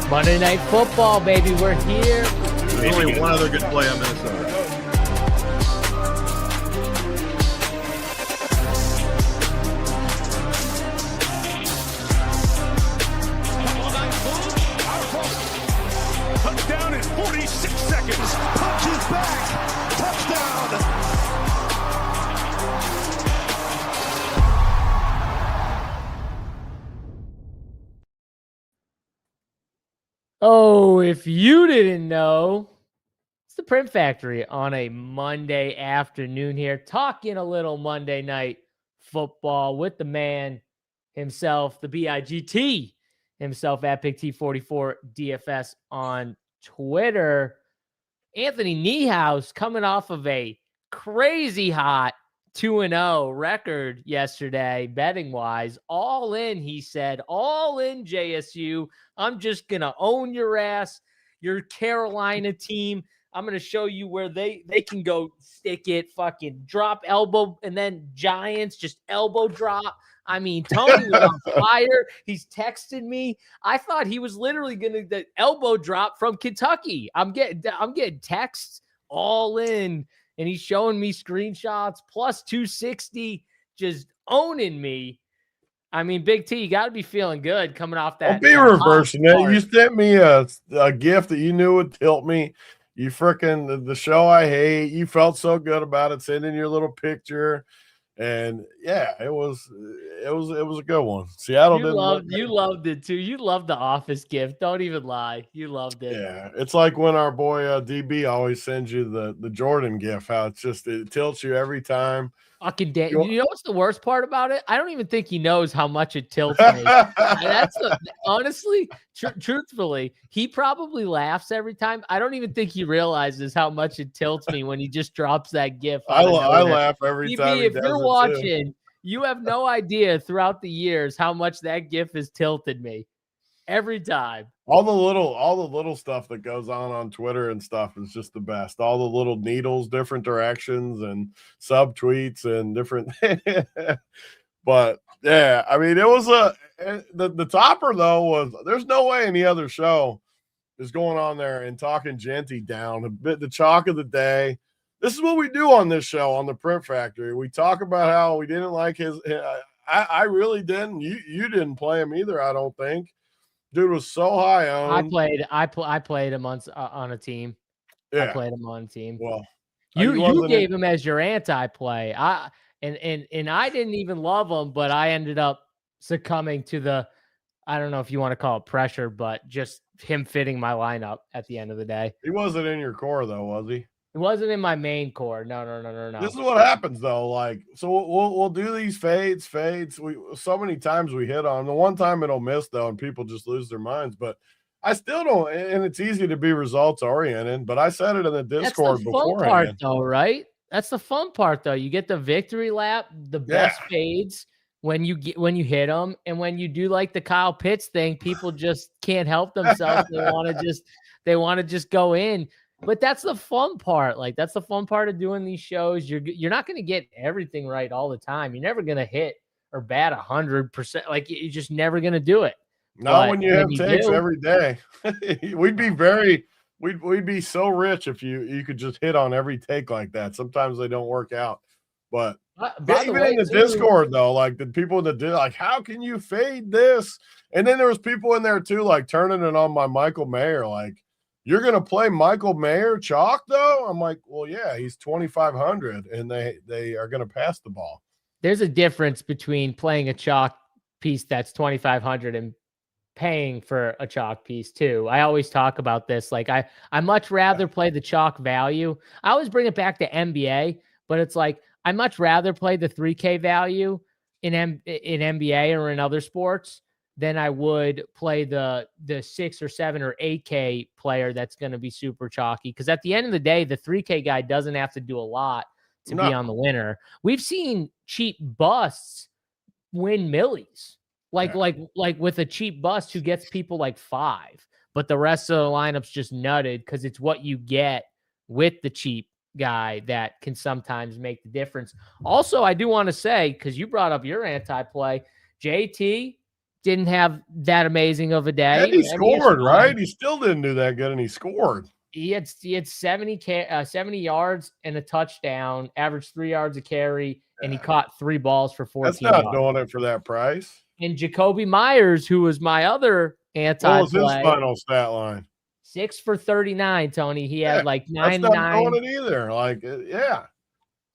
Monday Night Football, baby. We're here. There's only one other good play on Minnesota. Touchdown in 46 seconds. Punches back. Touchdown. Oh, if you didn't know, it's the Print Factory on a Monday afternoon here, talking a little Monday Night Football with the man himself, the BIGT himself at BigT44 DFS on Twitter. Anthony Niehaus coming off of a crazy hot 2-0 record yesterday, betting wise. All in, he said, all in JSU. I'm just going to own your ass, your Carolina team. I'm going to show you where they can go stick it, fucking drop elbow, and then Giants just elbow drop. I mean, Tony was on fire. He's texted me. I thought he was literally going to the elbow drop from Kentucky. I'm getting texts all in, and he's showing me screenshots plus 260, just owning me. I mean, Big T, you got to be feeling good coming off that. Don't be reversing it. You sent me a gift that you knew would tilt me. You freaking the show I hate. You felt so good about it, sending your little picture. And yeah, it was a good one. Seattle you loved it too. You loved the office gift. Don't even lie. You loved it. Yeah, it's like when our boy DB always sends you the Jordan gift. How it tilts you every time. Fucking damn. You know what's the worst part about it? I don't even think he knows how much it tilts me. Honestly, truthfully, he probably laughs every time. I don't even think he realizes how much it tilts me when he just drops that gift. I laugh every time. If you're watching, you have no idea throughout the years how much that gift has tilted me. Every time. All the little stuff that goes on Twitter and stuff is just the best. All the little needles, different directions, and subtweets and different. But yeah, I mean, it was the topper though was there's no way any other show is going on there and talking Genty down a bit. The chalk of the day. This is what we do on this show on the Print Factory. We talk about how we didn't like his. I really didn't. You didn't play him either. I don't think. Dude was so high on. I played him on a team. Yeah. I played him on a team. Well, you gave him as your anti-play. And I didn't even love him, but I ended up succumbing to the, I don't know if you want to call it pressure, but just him fitting my lineup at the end of the day. He wasn't in your core though, was he? It wasn't in my main core. No. This is what happens though. Like, so we'll do these fades. We so many times we hit on the one time it'll miss though, and people just lose their minds. But I still don't. And it's easy to be results oriented. But I said it in the Discord before. That's the fun part though, right? That's the fun part though. You get the victory lap, the best fades when you hit them, and when you do like the Kyle Pitts thing, people just can't help themselves. They want to just go in. But that's the fun part. Like, that's the fun part of doing these shows. You're not going to get everything right all the time. You're never going to hit or bat 100%. Like, you're just never going to do it. Not when you have takes every day. We'd be so rich if you could just hit on every take like that. Sometimes they don't work out. But even in the Discord, though, like the people that did, like, how can you fade this? And then there was people in there, too, like, turning it on my Michael Mayer, like, you're going to play Michael Mayer chalk, though? I'm like, well, yeah, he's 2,500, and they are going to pass the ball. There's a difference between playing a chalk piece that's 2,500 and paying for a chalk piece, too. I always talk about this. Like, I much rather play the chalk value. I always bring it back to NBA, but it's like I much rather play the 3K value in NBA or in other sports than I would play the 6 or 7 or 8K player that's going to be super chalky. Because at the end of the day, the 3K guy doesn't have to do a lot to be on the winner. We've seen cheap busts win millies, like with a cheap bust who gets people like 5, but the rest of the lineup's just nutted because it's what you get with the cheap guy that can sometimes make the difference. Also, I do want to say, because you brought up your anti-play, JT, didn't have that amazing of a day. And he I mean, scored, right? He still didn't do that good, and he scored. He had 70 yards and a touchdown, averaged 3 yards a carry, and he caught 3 balls for 14 That's not yards. doing it for that price. And Jacoby Myers, who was my other anti-play. What was his final stat line? 6 for 39, Tony. He had like 9 that's and not 9. doing it either. Like, yeah.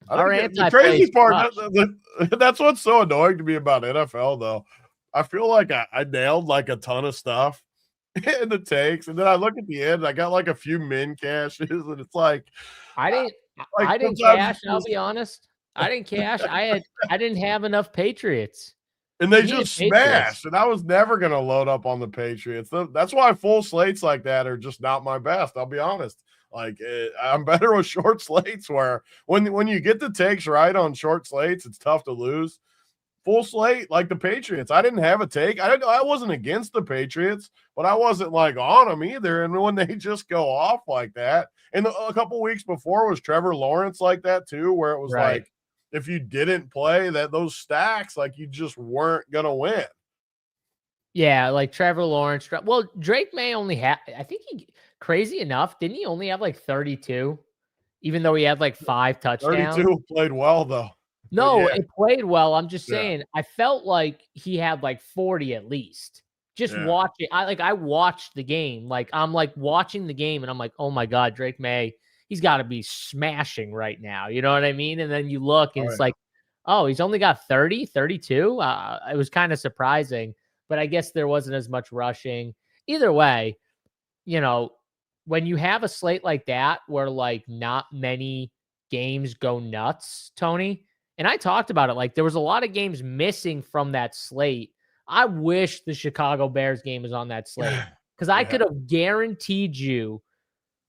The crazy part, that's what's so annoying to me about NFL, though. I feel like I nailed like a ton of stuff in the takes, and then I look at the end, I got like a few min caches, and it's like I didn't cash. I'll be honest. I didn't cash. I didn't have enough Patriots. And they just smashed, and I was never going to load up on the Patriots. That's why full slates like that are just not my best. I'll be honest. Like, I'm better with short slates where when you get the takes right on short slates, it's tough to lose. Full slate, like the Patriots, I didn't have a take. I wasn't against the Patriots, but I wasn't like on them either. And when they just go off like that, and a couple weeks before was Trevor Lawrence like that too, where it was like, if you didn't play those stacks, like you just weren't going to win. Yeah, like Trevor Lawrence. Well, Drake May only had, I think crazy enough, didn't he only have like 32? Even though he had like 5 touchdowns. 32 played well, though. No, it played well. I'm just saying, I felt like he had like 40 at least. Just watching. I watched the game. Like, I'm like watching the game and I'm like, oh my God, Drake May, he's got to be smashing right now. You know what I mean? And then you look and it's like, oh, he's only got 30, 32. It was kind of surprising, but I guess there wasn't as much rushing. Either way, you know, when you have a slate like that where like not many games go nuts, Tony, and I talked about it, like there was a lot of games missing from that slate. I wish the Chicago Bears game was on that slate because I could have guaranteed you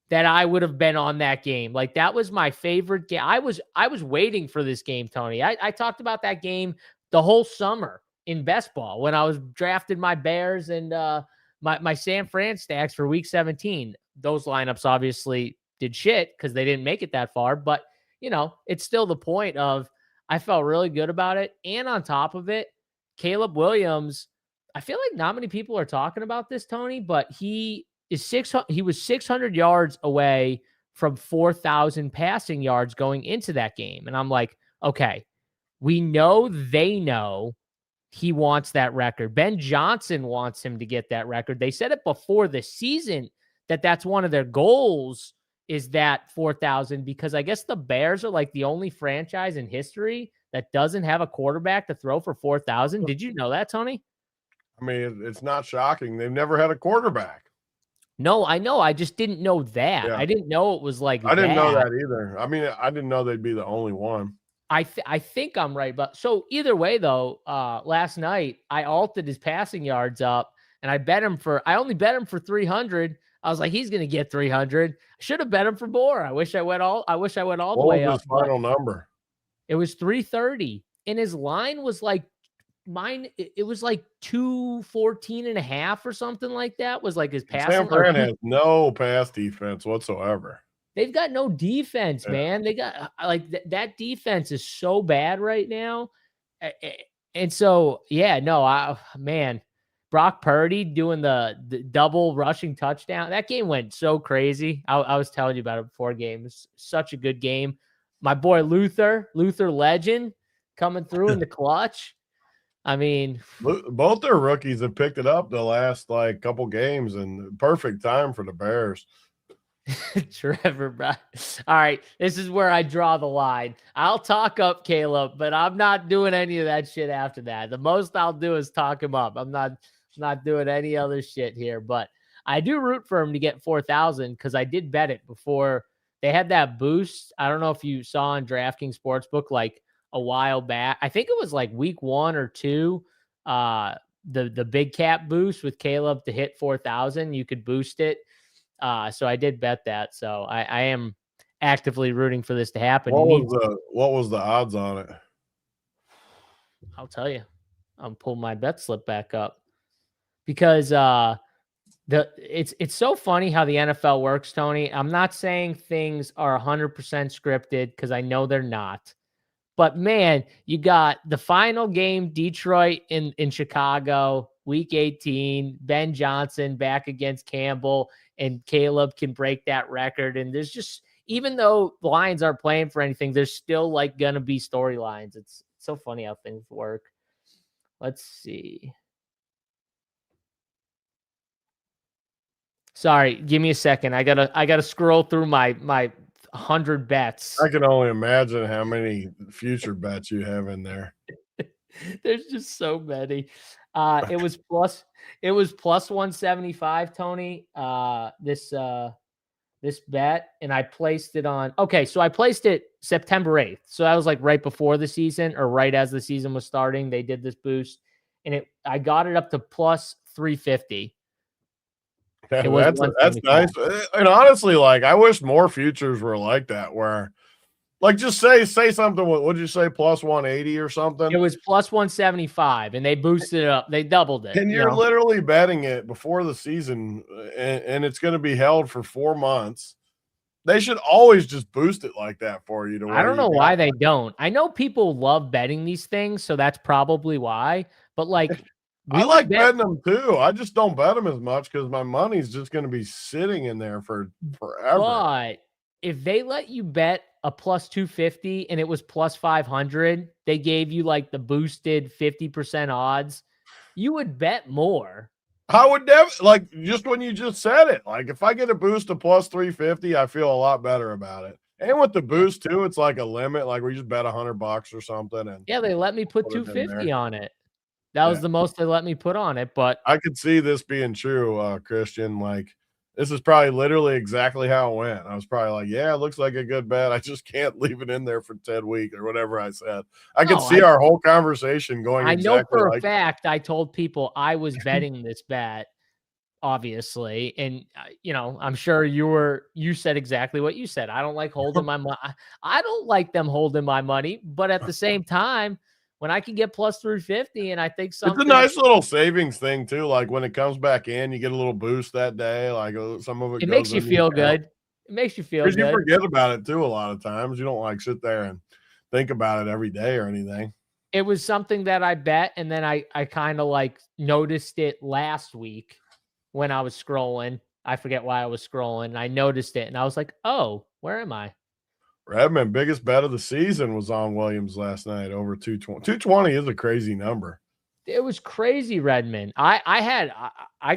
that I would have been on that game. Like that was my favorite game. I was waiting for this game, Tony. I talked about that game the whole summer in best ball when I was drafting my Bears and my San Fran stacks for week 17. Those lineups obviously did shit because they didn't make it that far, but you know, it's still the point of I felt really good about it. And on top of it, Caleb Williams, I feel like not many people are talking about this, Tony, but he was 600 yards away from 4,000 passing yards going into that game. And I'm like, okay, we know they know he wants that record. Ben Johnson wants him to get that record. They said it before the season that that's one of their goals is that 4,000 because I guess the Bears are like the only franchise in history that doesn't have a quarterback to throw for 4,000. Did you know that, Tony? I mean, it's not shocking. They've never had a quarterback. No, I know. I just didn't know that. Yeah. I didn't know it was like I didn't know that either. I mean, I didn't know they'd be the only one. I think I'm right. But so either way, though, last night I altered his passing yards up and I only bet him for 300. I was like, he's going to get 300. I should have bet him for more. I wish I went all the way up. What was his final number? It was 330. And his line was like it was like 214.5 or something like that was like his passing. San Fran has no pass defense whatsoever. They've got no defense, man. They got like that defense is so bad right now. And so, man, Brock Purdy doing the double rushing touchdown. That game went so crazy. I was telling you about it before game. It's such a good game. My boy Luther Legend coming through in the clutch. I mean, both their rookies have picked it up the last like couple games and perfect time for the Bears. Trevor, bro. All right, this is where I draw the line. I'll talk up Caleb, but I'm not doing any of that shit after that. The most I'll do is talk him up. I'm not doing any other shit here, but I do root for him to get 4,000 because I did bet it before they had that boost. I don't know if you saw on DraftKings Sportsbook like a while back. I think it was like week 1 or 2. The big cap boost with Caleb to hit 4,000. You could boost it. So I did bet that. So I am actively rooting for this to happen. What was the odds on it? I'll tell you. I'm pulling my bet slip back up because it's so funny how the NFL works, Tony. I'm not saying things are 100% scripted because I know they're not. But man, you got the final game, Detroit in Chicago. week 18, Ben Johnson back against Campbell, and Caleb can break that record. And there's just, even though the Lions aren't playing for anything, there's still like going to be storylines. It's so funny how things work. Let's see. Sorry, give me a second. I gotta scroll through my 100 bets. I can only imagine how many future bets you have in there. There's just so many. It was plus 175, Tony. This bet, and I placed it on. Okay, so I placed it September 8th. So that was like right before the season, or right as the season was starting. They did this boost, and I got it up to plus 350. That's nice. And honestly, like, I wish more futures were like that, where like, just say something. What would you say? Plus 180 or something? It was plus 175, and they boosted it up. They doubled it. And you're literally betting it before the season, and it's going to be held for 4 months. They should always just boost it like that for you. I don't know why they don't. I know people love betting these things, so that's probably why. But like, I like betting them too. I just don't bet them as much because my money's just going to be sitting in there for forever. But if they let you bet a plus 250 and it was plus 500, they gave you like the boosted 50% odds, you would bet more. I would never, like, just when you just said it, like, if I get a boost to plus 350, I feel a lot better about it. And with the boost too, it's like a limit, like we just bet $100 or something. And yeah, they let me put 250 on it. That was the most they let me put on it. But I could see this being true, Christian. Like, this is probably literally exactly how it went. I was probably like, yeah, it looks like a good bet. I just can't leave it in there for 10 weeks or whatever I said. I could see our whole conversation going. I know for a fact I told people I was betting this bet, obviously. And, I'm sure you said exactly what you said. I don't like holding my money. I don't like them holding my money. But at the same time, when I can get plus 350, and I think something. It's a nice little savings thing too. Like when it comes back in, you get a little boost that day. Like some of it makes you feel good. It makes you feel good. Because you forget about it too a lot of times. You don't like sit there and think about it every day or anything. It was something that I bet, and then I kind of like noticed it last week when I was scrolling. I forget why I was scrolling. And I noticed it, and I was like, oh, where am I? Redmond, biggest bet of the season was on Williams last night, over 220. 220 is a crazy number. It was crazy, Redmond. I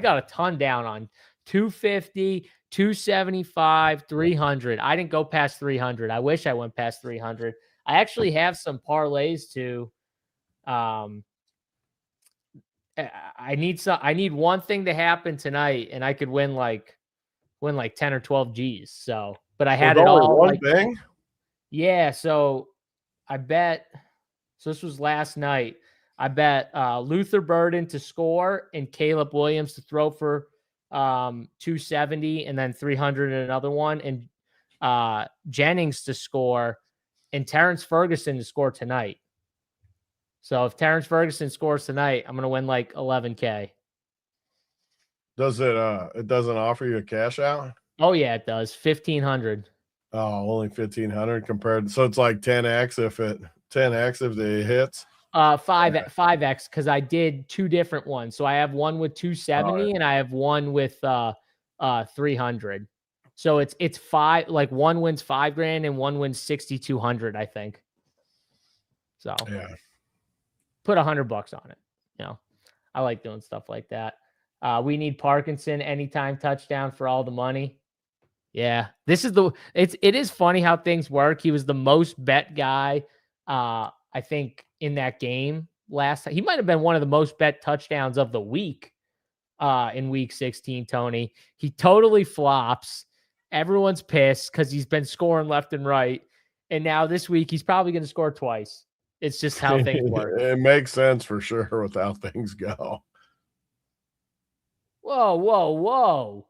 got a ton down on 250, 275, 300. I didn't go past 300. I wish I went past 300. I actually have some parlays too. I need one thing to happen tonight, and I could win like 10 or 12 G's. So, but I had it all one thing. Yeah, so I bet. So this was last night. I bet Luther Burden to score and Caleb Williams to throw for 270 and then 300 in another one, and Jennings to score and Terrence Ferguson to score tonight. So if Terrence Ferguson scores tonight, I'm gonna win like 11K. Does it? It doesn't offer you a cash out? Oh yeah, it does. 1,500. Oh, only 1,500 compared. So it's like 10x if it hits. 5x because I did two different ones. So I have one with 270 and I have one with 300. So it's five. Like one wins $5,000 and one wins 6,200. I think. So yeah, put $100 on it. I like doing stuff like that. We need Parkinson anytime touchdown for all the money. Yeah, it is funny how things work. He was the most bet guy, I think, in that game last time. He might have been one of the most bet touchdowns of the week in week 16, Tony. He totally flops. Everyone's pissed because he's been scoring left and right. And now this week, he's probably going to score twice. It's just how things work. It makes sense for sure with how things go. Whoa, whoa, whoa.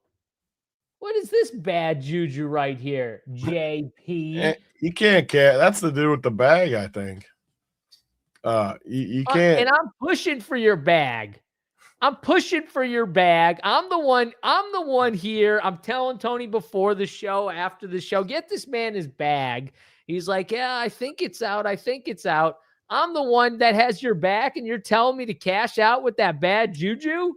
What is this bad juju right here, JP? You can't that's the dude with the bag, I think. You can't. And I'm pushing for your bag. I'm the one here. I'm telling Tony before the show, after the show, get this man his bag. He's like, yeah, I think it's out. I'm the one that has your back, and you're telling me to cash out with that bad juju?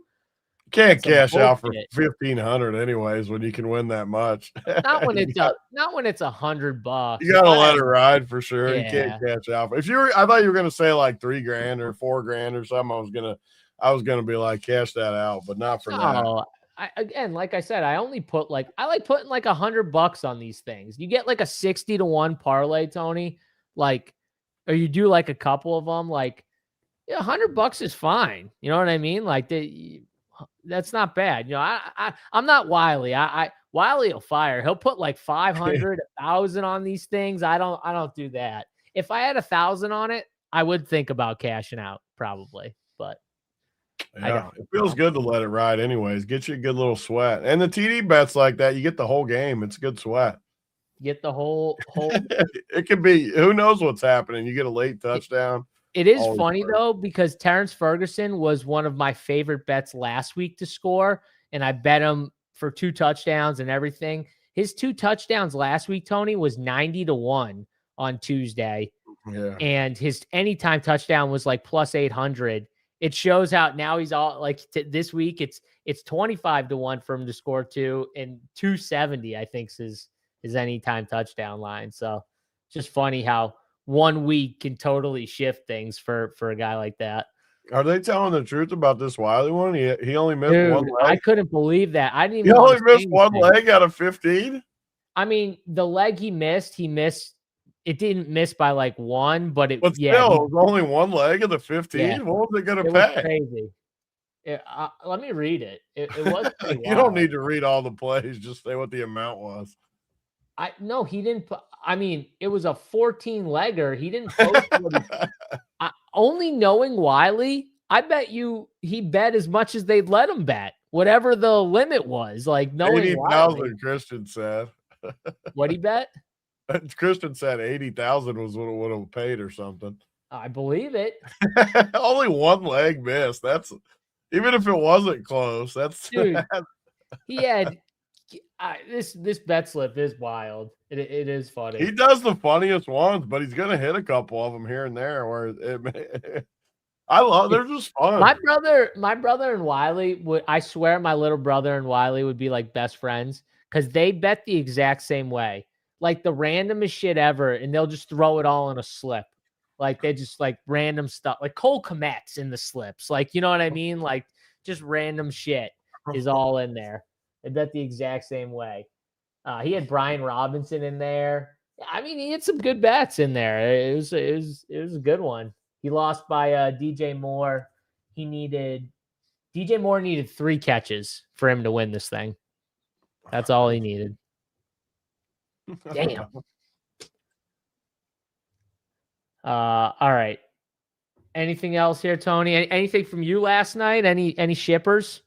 Can't That's some cash out for bullshit. 1,500 anyways when you can win that much. Not when You it's got- $100. you gotta let it ride for sure. You Yeah. can't cash out. I thought you were gonna say like $3,000 or $4,000 or something. I was gonna be like cash that out, but not for that. Oh, again, like I said, I only put I like putting like $100 on these things. You get like a 60-1 parlay, Tony, like, or you do like a couple of them, like, yeah, $100 is fine. You know what I mean? Like that's not bad. You know, I'm not Wiley. Wiley will fire. He'll put like 500, 1,000 on these things. I don't do that. If I had 1,000 on it, I would think about cashing out probably, but Yeah, it feels good to let it ride anyways. Get you a good little sweat. And the TD bets like that, you get the whole game. It's a good sweat. get the whole It could be, who knows what's happening. You get a late touchdown. It is Always funny works. though, because Terrence Ferguson was one of my favorite bets last week to score, and I bet him for 2 touchdowns and everything. His 2 touchdowns last week, Tony, was 90-1 on Tuesday, Yeah. and his anytime touchdown was like plus 800. It shows how now he's all like this week. It's 25-1 for him to score 2, and 270 I think is his anytime touchdown line. So just funny how 1 week can totally shift things for a guy like that. Are they telling the truth about this Wiley one? He only missed Dude, one leg. I couldn't believe that. I didn't He even only wanna say missed one anything. leg out of 15? I mean, the leg he missed. It didn't miss by like 1, but it But yeah, still, it was only one leg of the 15? Yeah. What was it going it to was pay? crazy. Let me read it. It was pretty You don't wild. need to read all the plays. Just say what the amount was. No, he didn't put. I mean, it was a 14 legger. He didn't post what only knowing Wiley, I bet you he bet as much as they'd let him bet, whatever the limit was. Like knowing Wiley. 80,000, Christian said. What he bet? Christian said 80,000 was what it would have paid or something. I believe it. Only one leg missed. That's even if it wasn't close. That's Dude, he had this bet slip is wild. It is funny. he does the funniest ones, but he's gonna hit a couple of them here and there. Where they're just fun. My brother and Wiley I swear my little brother and Wiley would be like best friends because they bet the exact same way. Like the randomest shit ever, and they'll just throw it all in a slip. Like they just like random stuff, like Cole Kmet's in the slips. Like, you know what I mean? Like just random shit is all in there. They bet the exact same way. He had Brian Robinson in there. I mean, he had some good bets in there. It was a good one. He lost by DJ Moore. DJ Moore needed 3 catches for him to win this thing. That's all he needed. Damn. All right. Anything else here, Tony? Anything from you last night? Any shippers?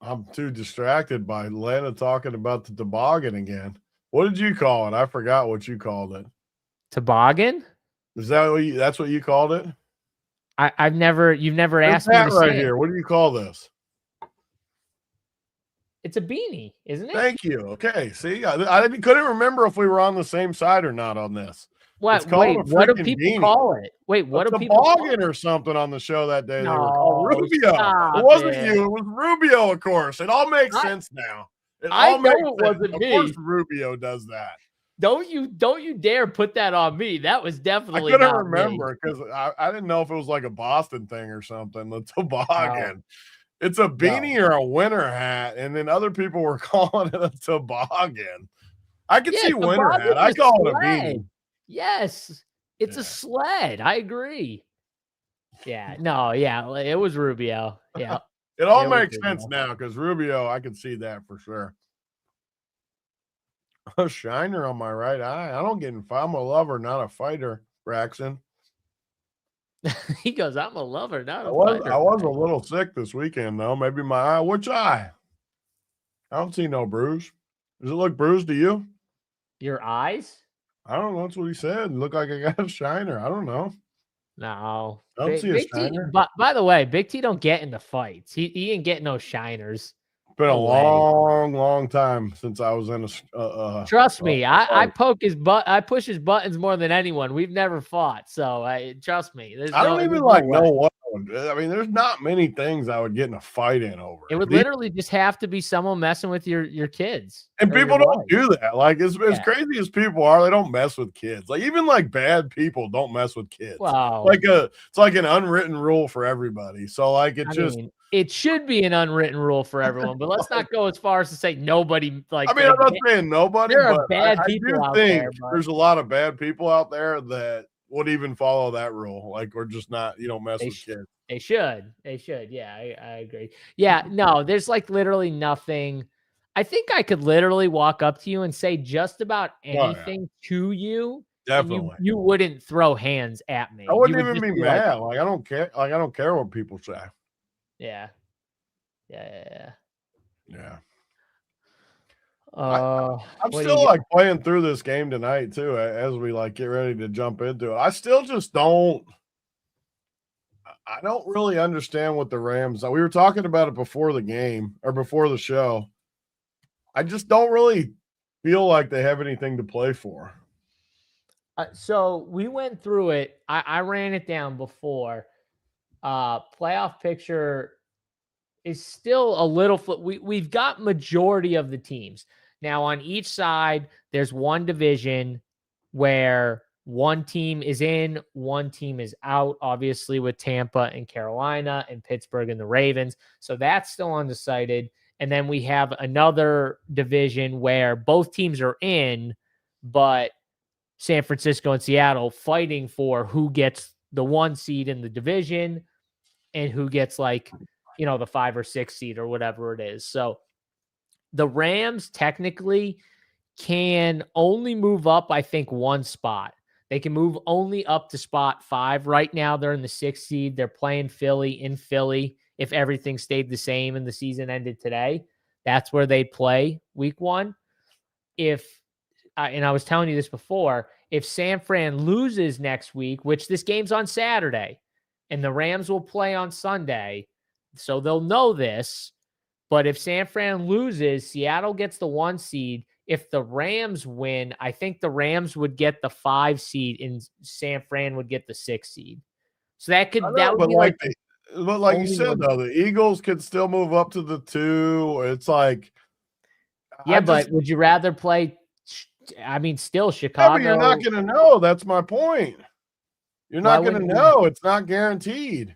I'm too distracted by Lana talking about the toboggan again. What did you call it? I forgot what you called it. Toboggan? Is that that's what you called it? You've never asked me to right say here. it. What do you call this? It's a beanie, isn't it? Thank you. Okay. See, I couldn't remember if we were on the same side or not on this. What? It's called Wait, a what do freaking people beanie. call it? Wait, what do people call toboggan it? or something on the show that day? They were No, called Rubio. stop It wasn't it. you. It was Rubio, of course. It all makes sense now. I know it wasn't Of me. course, Rubio does that. Don't you dare put that on me. That was I definitely couldn't not me. remember because I didn't know if it was like a Boston thing or something. The toboggan. It's a beanie or a winter hat, and then other people were calling it a toboggan. I could see winter hat. I call it a beanie. Yes, it's a sled. I agree. Yeah, no, yeah, it was Rubio. Yeah, It all It was makes Rubio. sense now because Rubio, I can see that for sure. A shiner on my right eye. I don't get in fight. I'm a lover, not a fighter, Braxton. He goes, I'm a lover, not a I was fighter. a little sick this weekend, though. Maybe my eye. Which eye? I don't see no bruise. Does it look bruised to you? Your eyes? I don't know. That's what he said. It looked like I got a shiner. I don't know. No. I don't see a Big T, shiner. by the way, Big T don't get into fights. He ain't getting no shiners. been a long time since I was in a. Trust me, I poke his butt. I push his buttons more than anyone. We've never fought, so trust me. I don't even know what. I mean, there's not many things I would get in a fight in over. It would literally just have to be someone messing with your kids. And people don't do that. Like as crazy as people are, they don't mess with kids. Like even like bad people don't mess with kids. Wow. It's like an unwritten rule for everybody. So like it should be an unwritten rule for everyone, but let's not go as far as to say nobody. Like, I mean, I'm not saying nobody. There are bad people out there. There's a lot of bad people out there that would even follow that rule. Like, we're just not. You don't mess with kids. They should. Yeah, I agree. Yeah, no, there's like literally nothing. I think I could literally walk up to you and say just about anything to you. Definitely. You wouldn't throw hands at me. I wouldn't even be mad. Like, I don't care. Like, I don't care what people say. Yeah. I'm still like playing through this game tonight too, as we like get ready to jump into it. I still just don't really understand what the Rams. We were talking about it before the game or before the show. I just don't really feel like they have anything to play for. So we went through it. I ran it down before. Playoff picture is still a little. We've got majority of the teams. Now, on each side, there's one division where one team is in, one team is out, obviously with Tampa and Carolina and Pittsburgh and the Ravens. So that's still undecided. And then we have another division where both teams are in, but San Francisco and Seattle fighting for who gets the 1 seed in the division and who gets like, the 5 or 6 seed or whatever it is. So the Rams technically can only move up, I think, 1 spot. They can move only up to spot 5. Right now, they're in the 6th seed. They're playing Philly in Philly. If everything stayed the same and the season ended today, that's where they'd play week 1. And I was telling you this before, if San Fran loses next week, which this game's on Saturday, and the Rams will play on Sunday, so they'll know this. But if San Fran loses, Seattle gets the 1 seed. If the Rams win, I think the Rams would get the 5 seed and San Fran would get the 6 seed. So that would be like but like you said, though, the Eagles could still move up to the 2. It's like, but would you rather play? I mean, still Chicago. But you're not going to know. That's my point. You're not going to know. It's not guaranteed.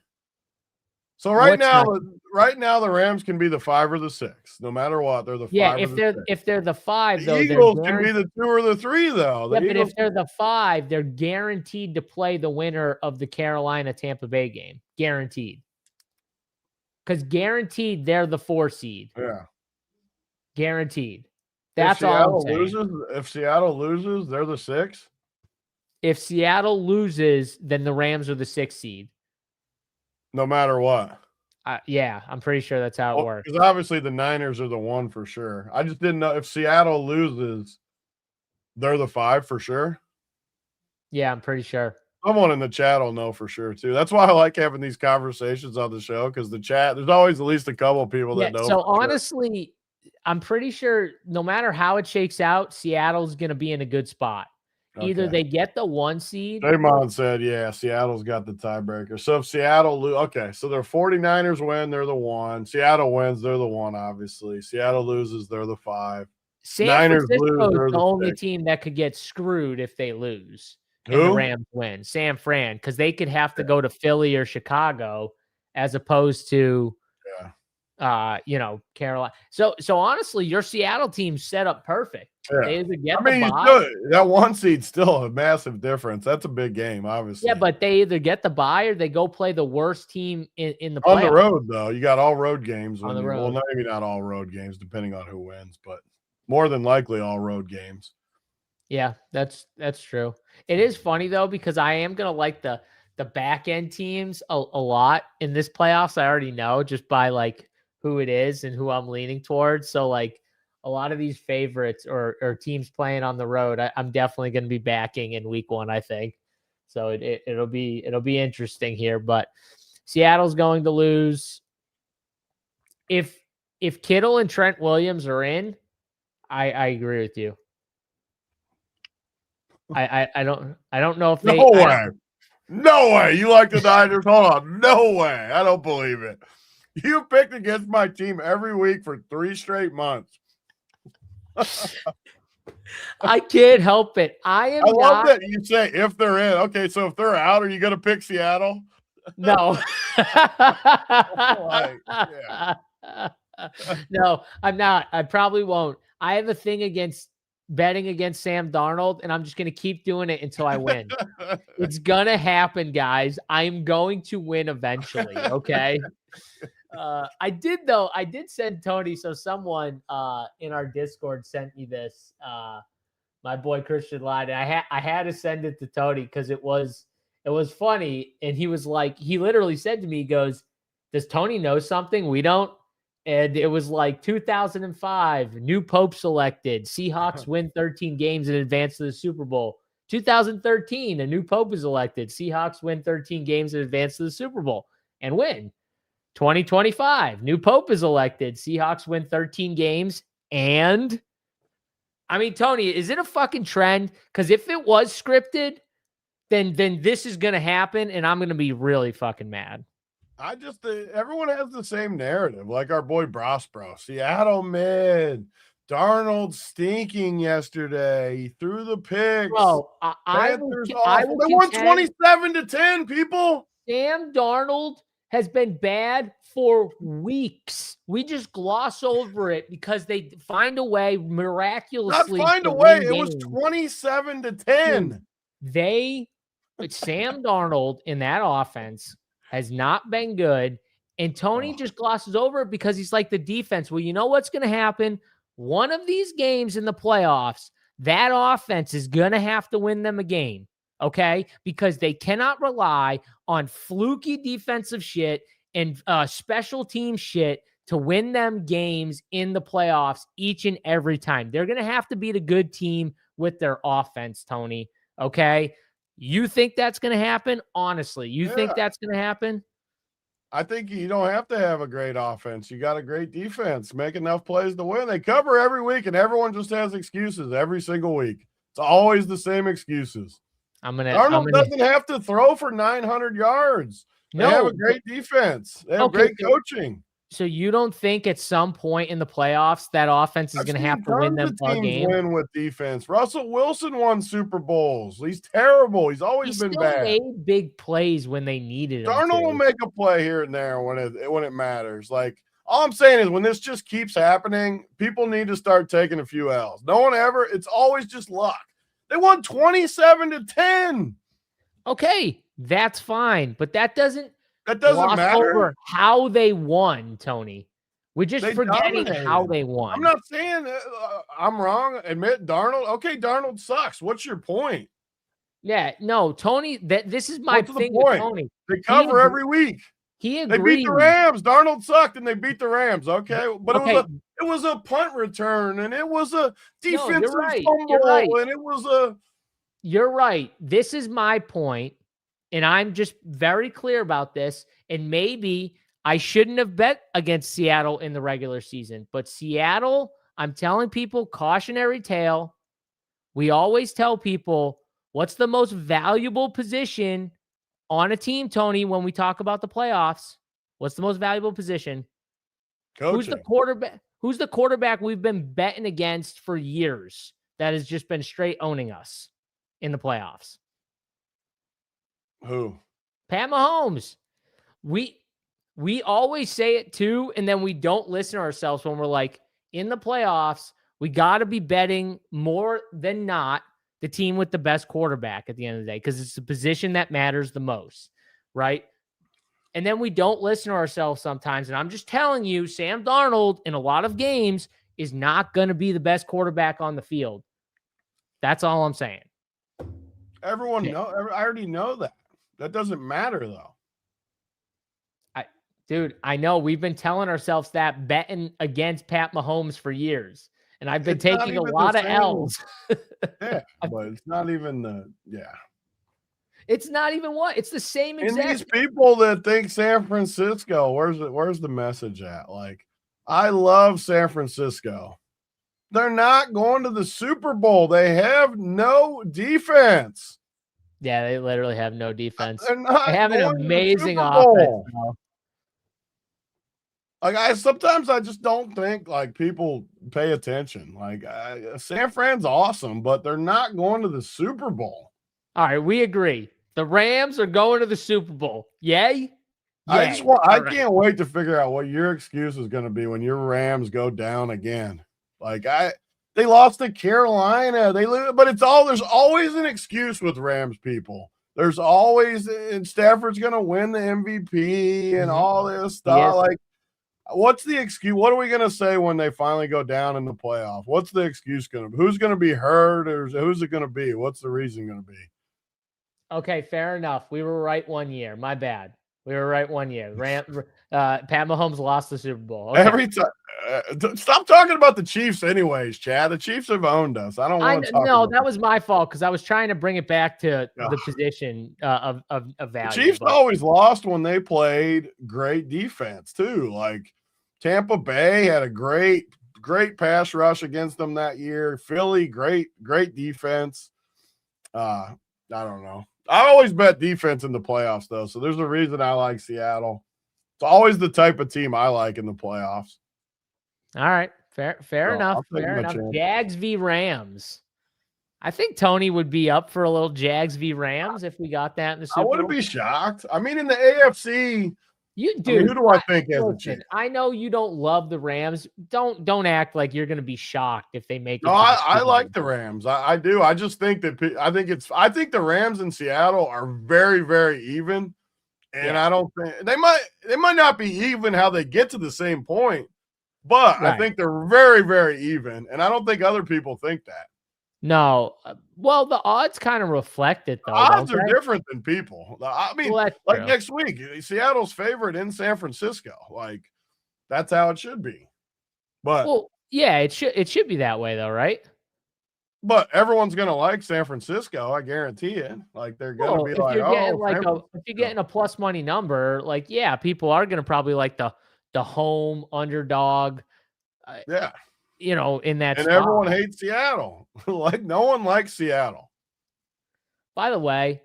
So right now, the Rams can be the 5 or the 6, no matter what. They're the 5. Yeah, if they're the 5, the Eagles can be the 2 or the 3, though. But if they're the 5, they're guaranteed to play the winner of the Carolina Tampa Bay game. Guaranteed. Because guaranteed they're the 4 seed. Yeah. Guaranteed. That's all I'm saying. If Seattle loses, they're the 6. If Seattle loses, then the Rams are the 6 seed. No matter what. Yeah, I'm pretty sure that's how it works. Because obviously the Niners are the 1 for sure. I just didn't know if Seattle loses, they're the 5 for sure. Yeah, I'm pretty sure. Someone in the chat will know for sure too. That's why I like having these conversations on the show, because the chat, there's always at least a couple of people that know. So honestly, I'm pretty sure no matter how it shakes out, Seattle's going to be in a good spot. Either they get the 1 seed. Draymond said, yeah, Seattle's got the tiebreaker. So if Seattle so their 49ers win, they're the 1. Seattle wins, they're the 1, obviously. Seattle loses, they're the 5. San Francisco is the only team that could get screwed if they lose. Who? And the Rams win. San Fran, because they could have to go to Philly or Chicago as opposed to Carolina. So honestly, your Seattle team's set up perfect. Yeah. They either get the bye. That 1 seed's still a massive difference. That's a big game, obviously. Yeah, but they either get the bye or they go play the worst team in the playoffs. On the road, though. You got all road games. On the road. Well, maybe not all road games, depending on who wins, but more than likely all road games. Yeah, that's true. It is funny, though, because I am going to like the back end teams a lot in this playoffs. I already know just by like who it is and who I'm leaning towards. So like a lot of these favorites or teams playing on the road, I'm definitely going to be backing in week 1, I think. So it'll be interesting here, but Seattle's going to lose. If if Kittle and Trent Williams are in, I agree with you. I don't know if they. No way. No way. You like the Niners? Hold on. No way. I don't believe it. You picked against my team every week for 3 straight months. I can't help it. I love that you say if they're in. Okay, so if they're out, are you going to pick Seattle? No. Like, yeah. No, I'm not. I probably won't. I have a thing against betting against Sam Darnold, and I'm just going to keep doing it until I win. It's going to happen, guys. I'm going to win eventually, okay? I did send Tony. So someone in our Discord sent me this. My boy Christian lied. And I had to send it to Tony because it was funny. And he was like, he literally said to me, he goes, "Does Tony know something we don't?" And it was like 2005, new Pope selected. Seahawks win 13 games in advance to the Super Bowl. 2013, a new Pope is elected. Seahawks win 13 games in advance to the Super Bowl and win. 2025, new Pope is elected. Seahawks win 13 games. And I mean, Tony, is it a fucking trend? Because if it was scripted, then this is going to happen. And I'm going to be really fucking mad. I just, everyone has the same narrative. Like our boy Brospro, Seattle mid, Darnold stinking yesterday. He threw the picks. Bro, they won 27-10, people. Sam Darnold has been bad for weeks. We just gloss over it because they find a way miraculously. Not find a way. It was 27-10. Sam Darnold in that offense has not been good. And Tony just glosses over it because he's like the defense. Well, you know what's going to happen? One of these games in the playoffs, that offense is going to have to win them a game. Okay? Because they cannot rely on fluky defensive shit and special team shit to win them games in the playoffs each and every time. They're going to have to beat a good team with their offense, Tony. Okay? You think that's going to happen? Honestly, you think that's going to happen? I think you don't have to have a great offense. You got a great defense. Make enough plays to win. They cover every week, and everyone just has excuses every single week. It's always the same excuses. Darnold doesn't have to throw for 900 yards. They have a great defense. They have great coaching. So you don't think at some point in the playoffs that offense is going to have to win them a game? Win with defense. Russell Wilson won Super Bowls. He's terrible. He's always been bad. He made big plays when they needed him. Darnold will make a play here and there when it matters. Like, all I'm saying is when this just keeps happening, people need to start taking a few L's. It's always just luck. They won 27-10. Okay, that's fine, but that doesn't matter over how they won, Tony. We're just forgetting how they won. I'm not saying I'm wrong. Admit Darnold. Okay, Darnold sucks. What's your point? Yeah, no, Tony. This is my thing with Tony. They cover every week. He agreed. They beat the Rams. Darnold sucked, and they beat the Rams. Okay, but it was a punt return, and it was a defensive fumble, and it was a. You're right. This is my point. And I'm just very clear about this. And maybe I shouldn't have bet against Seattle in the regular season. But Seattle, I'm telling people, cautionary tale. We always tell people what's the most valuable position on a team, Tony, when we talk about the playoffs. What's the most valuable position? Coaching. Who's the quarterback we've been betting against for years that has just been straight owning us in the playoffs? Who? Pat Mahomes. We always say it too, and then we don't listen to ourselves when we're like, in the playoffs, we got to be betting more than not the team with the best quarterback at the end of the day because it's the position that matters the most, right? And then we don't listen to ourselves sometimes, and I'm just telling you, Sam Darnold in a lot of games is not going to be the best quarterback on the field. That's all I'm saying. Everyone know. I already know that. That doesn't matter, though. Dude, I know. We've been telling ourselves that betting against Pat Mahomes for years. And I've been taking a lot of L's. Yeah, but it's not even It's not even what? It's the same exact. And these people that think San Francisco, where's the message at? Like, I love San Francisco. They're not going to the Super Bowl. They have no defense. Yeah, they literally have no defense. They're not They have an going to the amazing Super offense, Bowl. though. Like sometimes I just don't think like people pay attention. Like San Fran's awesome, but they're not going to the Super Bowl. All right, we agree. The Rams are going to the Super Bowl. Yay? I can't wait to figure out what your excuse is going to be when your Rams go down again. Like they lost to Carolina. But there's always an excuse with Rams people. There's always, and Stafford's going to win the MVP and all this stuff. Yes. Like, what's the excuse? What are we going to say when they finally go down in the playoff? What's the excuse going to be? Who's going to be hurt, or who's it going to be? What's the reason going to be? Okay, fair enough. We were right one year. My bad. We were right one year. Pat Mahomes lost the Super Bowl. Okay. Every time. Stop talking about the Chiefs anyways, Chad. The Chiefs have owned us. I don't want to talk about that was my fault because I was trying to bring it back to the position of value. The Chiefs always lost when they played great defense too. Like Tampa Bay had a great pass rush against them that year. Philly, great defense. I don't know. I always bet defense in the playoffs though, so there's a reason I like Seattle. It's always the type of team I like in the playoffs. All right. Fair enough. Fair enough. Jags v. Rams. I think Tony would be up for a little Jags v. Rams if we got that in the Super Bowl. I wouldn't be shocked. I mean, in the AFC, who do I think has a chance? I know you don't love the Rams. Don't act like you're going to be shocked if they make it. No, I like the Rams. I do. I just think that I think the Rams in Seattle are very, very even. And I don't think they might not be even how they get to the same point. But I think they're very, very even, and I don't think other people think that. No. Well, the odds kind of reflect it, though. Odds are different than people. I mean, like true. Next week, Seattle's favorite in San Francisco. Like, that's how it should be. But it should be that way, though, right? But everyone's going to like San Francisco, I guarantee it. Like, they're going to be like, if you're getting a plus money number, like, people are going to probably like the home underdog. In that and spot. Everyone hates Seattle. Like, no one likes Seattle. By the way,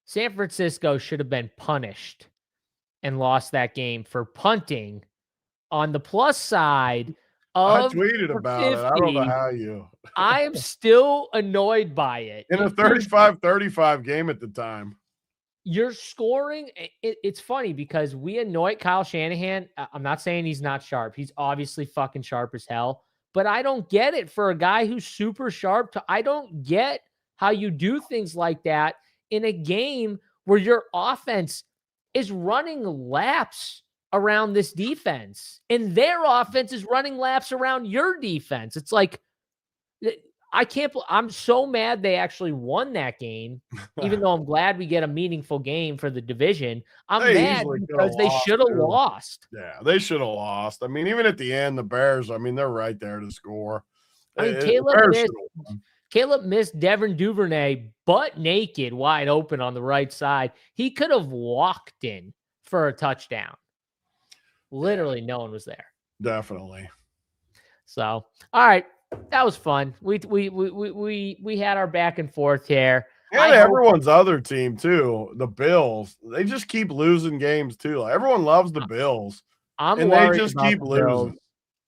San Francisco should have been punished and lost that game for punting. On the plus side I tweeted about 50, it. I don't know how you. I am still annoyed by it. In a 35-35 game at the time. You're scoring. It's funny because we anoint Kyle Shanahan. I'm not saying he's not sharp. He's obviously fucking sharp as hell. But I don't get it for a guy who's super sharp. I don't get how you do things like that in a game where your offense is running laps around this defense. And their offense is running laps around your defense. It's like, I'm so mad they actually won that game, even though I'm glad we get a meaningful game for the division. I'm mad because they should have lost. Yeah, they should have lost. I mean, even at the end, the Bears, they're right there to score. I mean, Caleb missed Devin Duvernay butt naked, wide open on the right side. He could have walked in for a touchdown. Literally, no one was there. Definitely. So, all right. That was fun. We had our back and forth here. And everyone's other team too, the Bills. They just keep losing games too. Like, everyone loves the Bills, they just keep losing.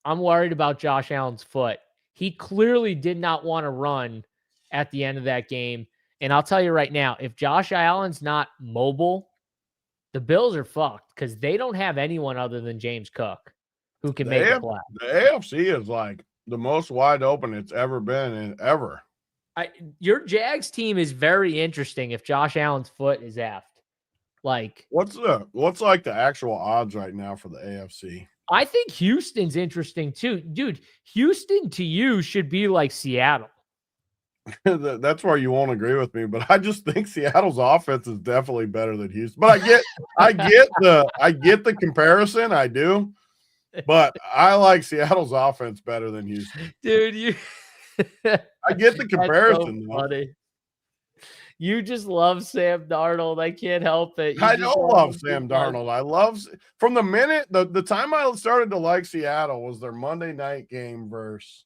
I'm worried about Josh Allen's foot. He clearly did not want to run at the end of that game. And I'll tell you right now, if Josh Allen's not mobile, the Bills are fucked because they don't have anyone other than James Cook who can make a play. The AFC is like the most wide open it's ever been in ever. Your Jags team is very interesting if Josh Allen's foot is effed. Like, what's like the actual odds right now for the AFC? I think Houston's interesting too. Dude, Houston to you should be like Seattle. That's where you won't agree with me, but I just think Seattle's offense is definitely better than Houston. But I get the comparison, I do. But I like Seattle's offense better than Houston. Dude, I get the comparison. So funny. You just love Sam Darnold. I can't help it. I don't love Sam Darnold. I love from the minute the time I started to like Seattle was their Monday night game versus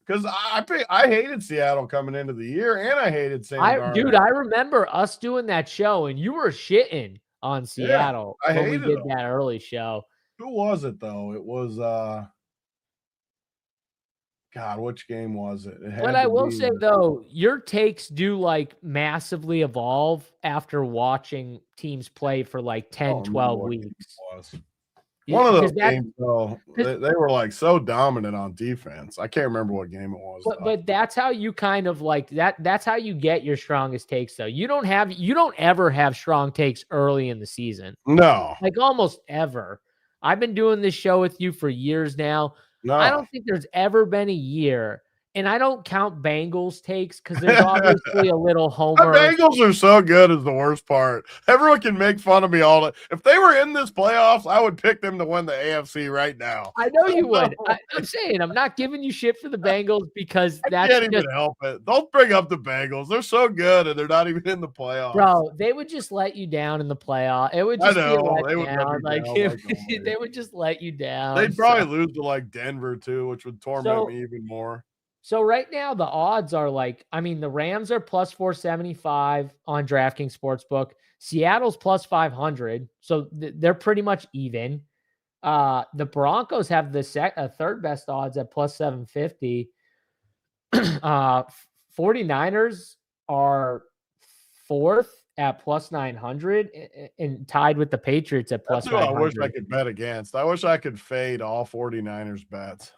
because I hated Seattle coming into the year and I hated Sam Darnold. Dude, I remember us doing that show and you were shitting on Seattle when we did that early show. Who was it though? It was God, which game was it? But I will say though, your takes do like massively evolve after watching teams play for like 10, 12 weeks. One of those games, though, they were like so dominant on defense. I can't remember what game it was. But that's how you kind of like that. That's how you get your strongest takes, though. You don't ever have strong takes early in the season. No, like almost ever. I've been doing this show with you for years now. No. I don't think there's ever been a year. And I don't count Bengals takes because there's obviously a little homer. The Bengals are so good is the worst part. Everyone can make fun of me all the If they were in this playoffs, I would pick them to win the AFC right now. I know you would. I'm saying I'm not giving you shit for the Bengals because I can't even help it. Don't bring up the Bengals. They're so good and they're not even in the playoffs. Bro, they would just let you down in the playoff. It would just be they would just let you down. They'd probably lose to like Denver too, which would torment me even more. So right now the odds are like, I mean, the Rams are plus 475 on DraftKings Sportsbook. Seattle's plus 500. So they're pretty much even. The Broncos have the third best odds at plus 750. 49ers are fourth at plus 900 and tied with the Patriots at plus 900. I wish I could bet against. I wish I could fade all 49ers bets.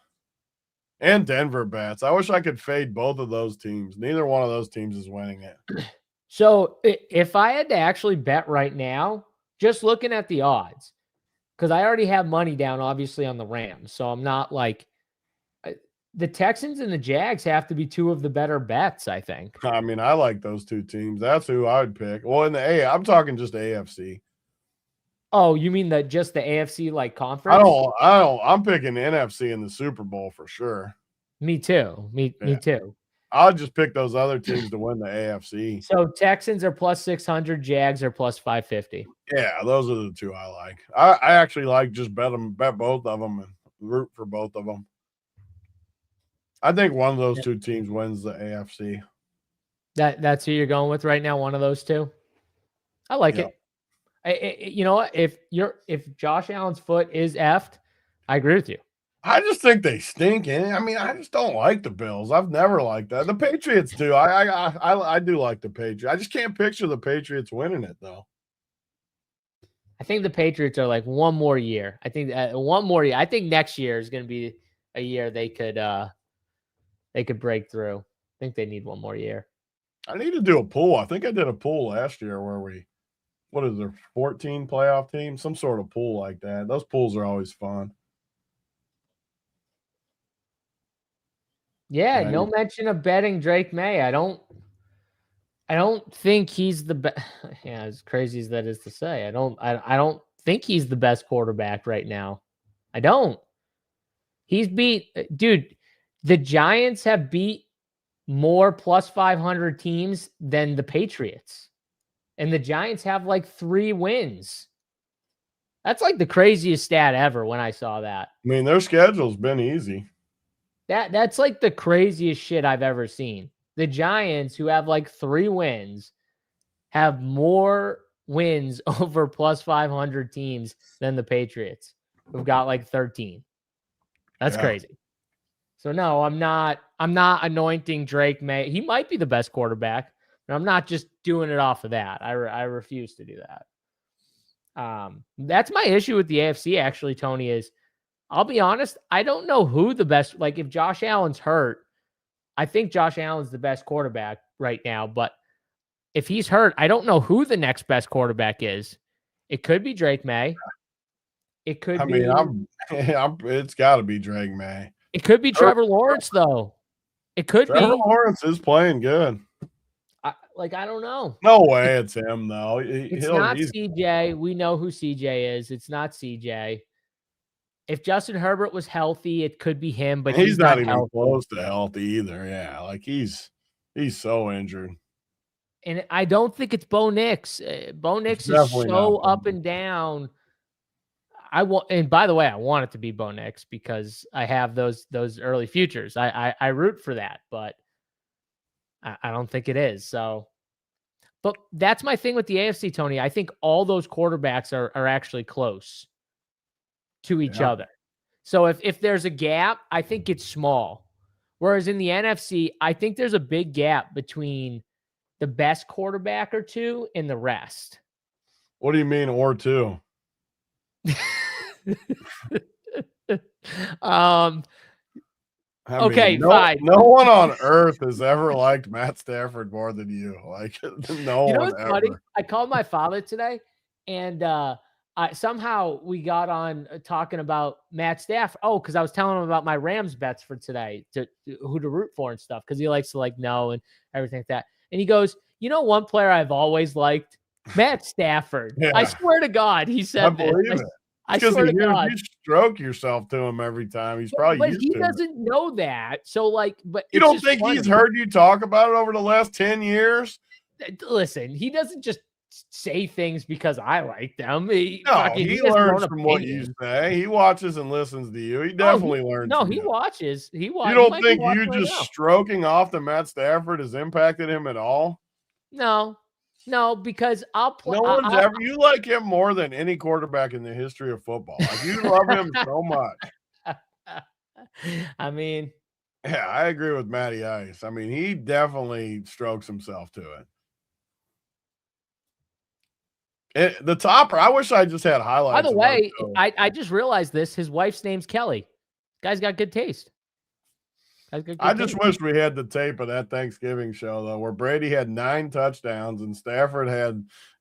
And Denver bets. I wish I could fade both of those teams. Neither one of those teams is winning it. So if I had to actually bet right now, just looking at the odds, because I already have money down, obviously, on the Rams. So I'm not like the Texans and the Jags have to be two of the better bets, I think. I mean, I like those two teams. That's who I would pick. Well, in the I'm talking just AFC. Oh, you mean just the AFC like conference? I'm picking the NFC in the Super Bowl for sure. Me too. Me too. I'll just pick those other teams to win the AFC. So Texans are plus 600, Jags are plus 550. Yeah, those are the two I like. I actually like just bet both of them and root for both of them. I think one of those two teams wins the AFC. That's who you're going with right now, one of those two? I like it. You know what? If Josh Allen's foot is effed, I agree with you. I just think they stink. I mean, I just don't like the Bills. I've never liked that. The Patriots do. I do like the Patriots. I just can't picture the Patriots winning it though. I think the Patriots are like one more year. I think one more year. I think next year is going to be a year they could break through. I think they need one more year. I need to do a pool. I think I did a pool last year where what is there, 14 playoff teams? Some sort of pool like that. Those pools are always fun. Yeah, no mention of betting Drake May. I don't think he's the best. Yeah, as crazy as that is to say, I don't think he's the best quarterback right now. I don't. He's dude, the Giants have beat more plus 500 teams than the Patriots. And the Giants have like 3 wins. That's like the craziest stat ever when I saw that. I mean, their schedule's been easy. That's like the craziest shit I've ever seen. The Giants, who have like 3 wins, have more wins over plus 500 teams than the Patriots, who've got like 13. That's crazy. So no, I'm not anointing Drake May. He might be the best quarterback. I'm not just doing it off of that. I refuse to do that. That's my issue with the AFC, actually, Tony, is I'll be honest, I don't know who the best, like if Josh Allen's hurt, I think Josh Allen's the best quarterback right now, but if he's hurt, I don't know who the next best quarterback is. It could be Drake May. It could be. It's got to be Drake May. It could be Trevor Lawrence, though. It could be. Trevor Lawrence is playing good. I don't know. No way it's him, though. It's not CJ. We know who CJ is. It's not CJ. If Justin Herbert was healthy, it could be him, but he's not even close to healthy either. Yeah, like he's so injured. And I don't think it's Bo Nix. Bo Nix is definitely not so Bo up and down. And by the way, I want it to be Bo Nix because I have those early futures. I root for that, but I don't think it is. So, but that's my thing with the AFC, Tony. I think all those quarterbacks are actually close to each other. So if there's a gap, I think it's small. Whereas in the NFC, I think there's a big gap between the best quarterback or two and the rest. What do you mean, or two? Okay, no, fine. No one on earth has ever liked Matt Stafford more than you. Like, no You know one what's ever. funny? I called my father today, and somehow we got on talking about Matt Stafford. Oh, because I was telling him about my Rams bets for today, who to root for and stuff, because he likes to know and everything like that. And he goes, one player I've always liked, Matt Stafford. Yeah. I swear to God, he said this. Believe it. I swear to God. You stroke yourself to him every time. He's probably but used he to it. doesn't know that. So but you don't think he's heard you talk about it over the last 10 years? Listen, he doesn't just say things because I like them. He learns from what you say. He watches and listens to you. He definitely learns. No, he watches. He watches. You don't think you just stroking off to Matt Stafford has impacted him at all? No, because I'll play. No one's ever. You like him more than any quarterback in the history of football. Like, you love him so much. I mean, yeah, I agree with Matty Ice. I mean, he definitely strokes himself to it. The topper, I wish I just had highlights. By the way, I just realized this. His wife's name's Kelly. Guy's got good taste. I just wish we had the tape of that Thanksgiving show, though, where Brady had 9 touchdowns and Stafford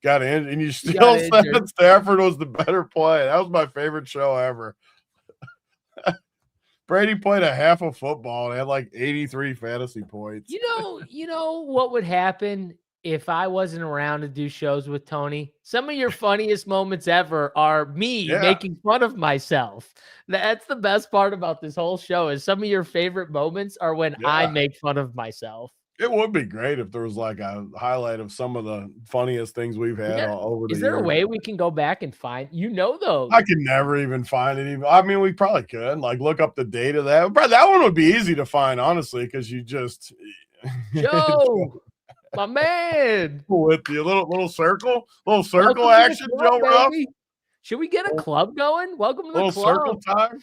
got in, and you still said Stafford was the better play. That was my favorite show ever. Brady played a half of football and had 83 fantasy points. You know what would happen if I wasn't around to do shows with Tony? Some of your funniest moments ever are me making fun of myself. That's the best part about this whole show is some of your favorite moments are when I make fun of myself. It would be great if there was a highlight of some of the funniest things we've had over the years. Is there a way we can go back and find, though? I can never even find it. I mean, we probably could look up the date of that. But that one would be easy to find, honestly, because you just Joe. My man, with the little circle action, Joe Ruff. Should we get a club going? Welcome to the club. Circle time.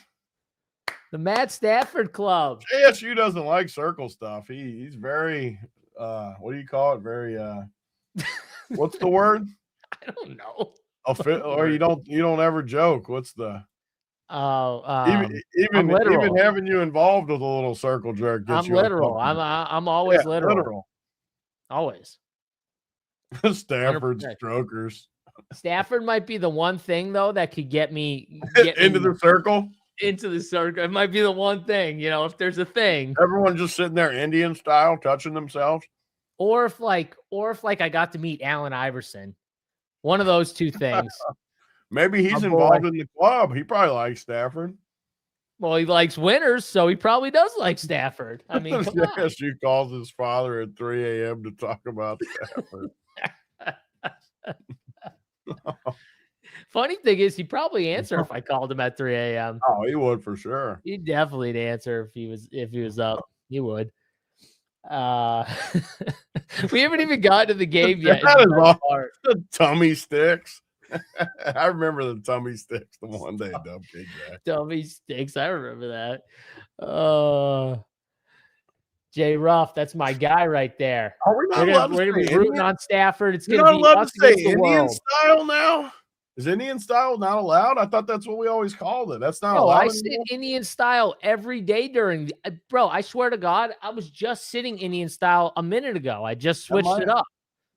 The Matt Stafford Club. JSU doesn't like circle stuff. He's very what do you call it? Very what's the word? I don't know. Or you don't ever joke. What's the even having you involved with a little circle jerk gets I'm literal. I'm always literal. Always. Stafford strokers. Stafford might be the one thing though that could get me into the circle. Into the circle. It might be the one thing, if there's a thing. Everyone just sitting there Indian style, touching themselves. Or if I got to meet Allen Iverson. One of those two things. Maybe he's involved in the club. He probably likes Stafford. Well, he likes winners, so he probably does like Stafford. I mean, come on. She calls his father at 3 a.m. to talk about Stafford. Funny thing is, he'd probably answer if I called him at 3 a.m. Oh, he would for sure. He'd definitely answer if he was up. He would. We haven't even gotten to the game yet. The tummy sticks. I remember the tummy sticks the one day. Tummy sticks. I remember that. Jay Ruff, that's my guy right there. We're gonna be rooting on Stafford. It's gonna be allowed us to say against the Indian world. style now. Is Indian style not allowed? I thought that's what we always called it. That's not allowed. I sit Indian style every day during bro. I swear to God, I was just sitting Indian style a minute ago. I just switched it up.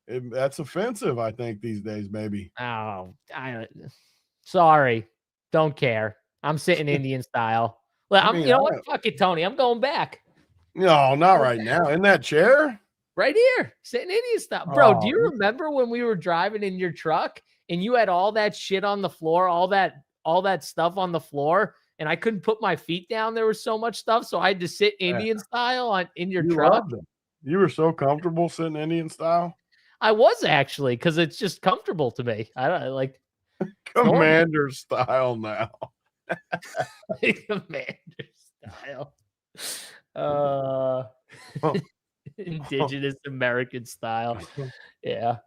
That's offensive, I think, these days, maybe. Oh, sorry. Don't care. I'm sitting Indian style. Well, you know what? Fuck it, Tony. I'm going back. No, not right now. In that chair? Right here. Sitting Indian style. Bro, do you remember when we were driving in your truck and you had all that shit on the floor, all that stuff on the floor, and I couldn't put my feet down? There was so much stuff, so I had to sit Indian style in your truck. You were so comfortable sitting Indian style. I was actually, because it's just comfortable to me. I don't like Commander style now. Commander style. Indigenous American style. Yeah.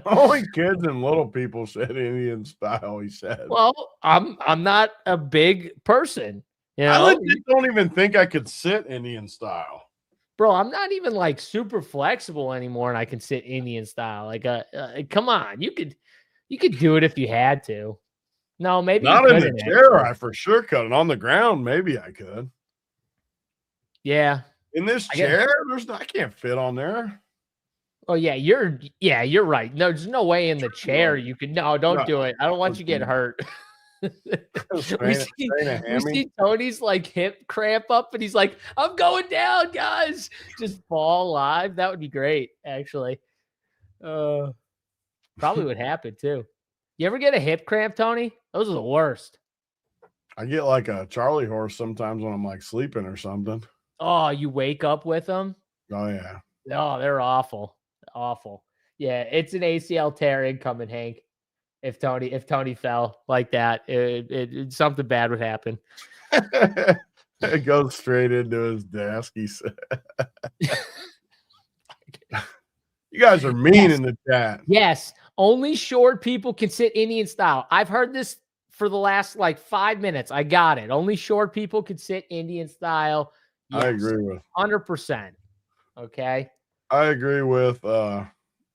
Only kids and little people said Indian style, he said. Well, I'm not a big person. You know? I legit don't even think I could sit Indian style. Bro, I'm not even like super flexible anymore, and I can sit Indian style. Like, come on, you could do it if you had to. No, maybe Not you in the couldn't, chair. actually. I for sure could. On the ground, maybe I could. Yeah. In this chair, I can't fit on there. Oh yeah, you're right. No, there's no way in the chair you could. No, don't do it. I don't want you to get hurt. we see Tony's like hip cramp up, and he's like, "I'm going down, guys." Just fall live. That would be great, actually. Probably would happen too. You ever get a hip cramp, Tony? Those are the worst. I get like a Charlie horse sometimes when I'm like sleeping or something. Oh, you wake up with them? Oh yeah. Oh, they're awful. Awful. Yeah, it's an ACL tear incoming, Hank. If Tony fell like that, something bad would happen. It goes straight into his desk. He said, "You guys are mean in the chat." Yes, only short people can sit Indian style. I've heard this for the last like 5 minutes. I got it. Only short people can sit Indian style. Yes, I agree with 100%. Okay. I agree with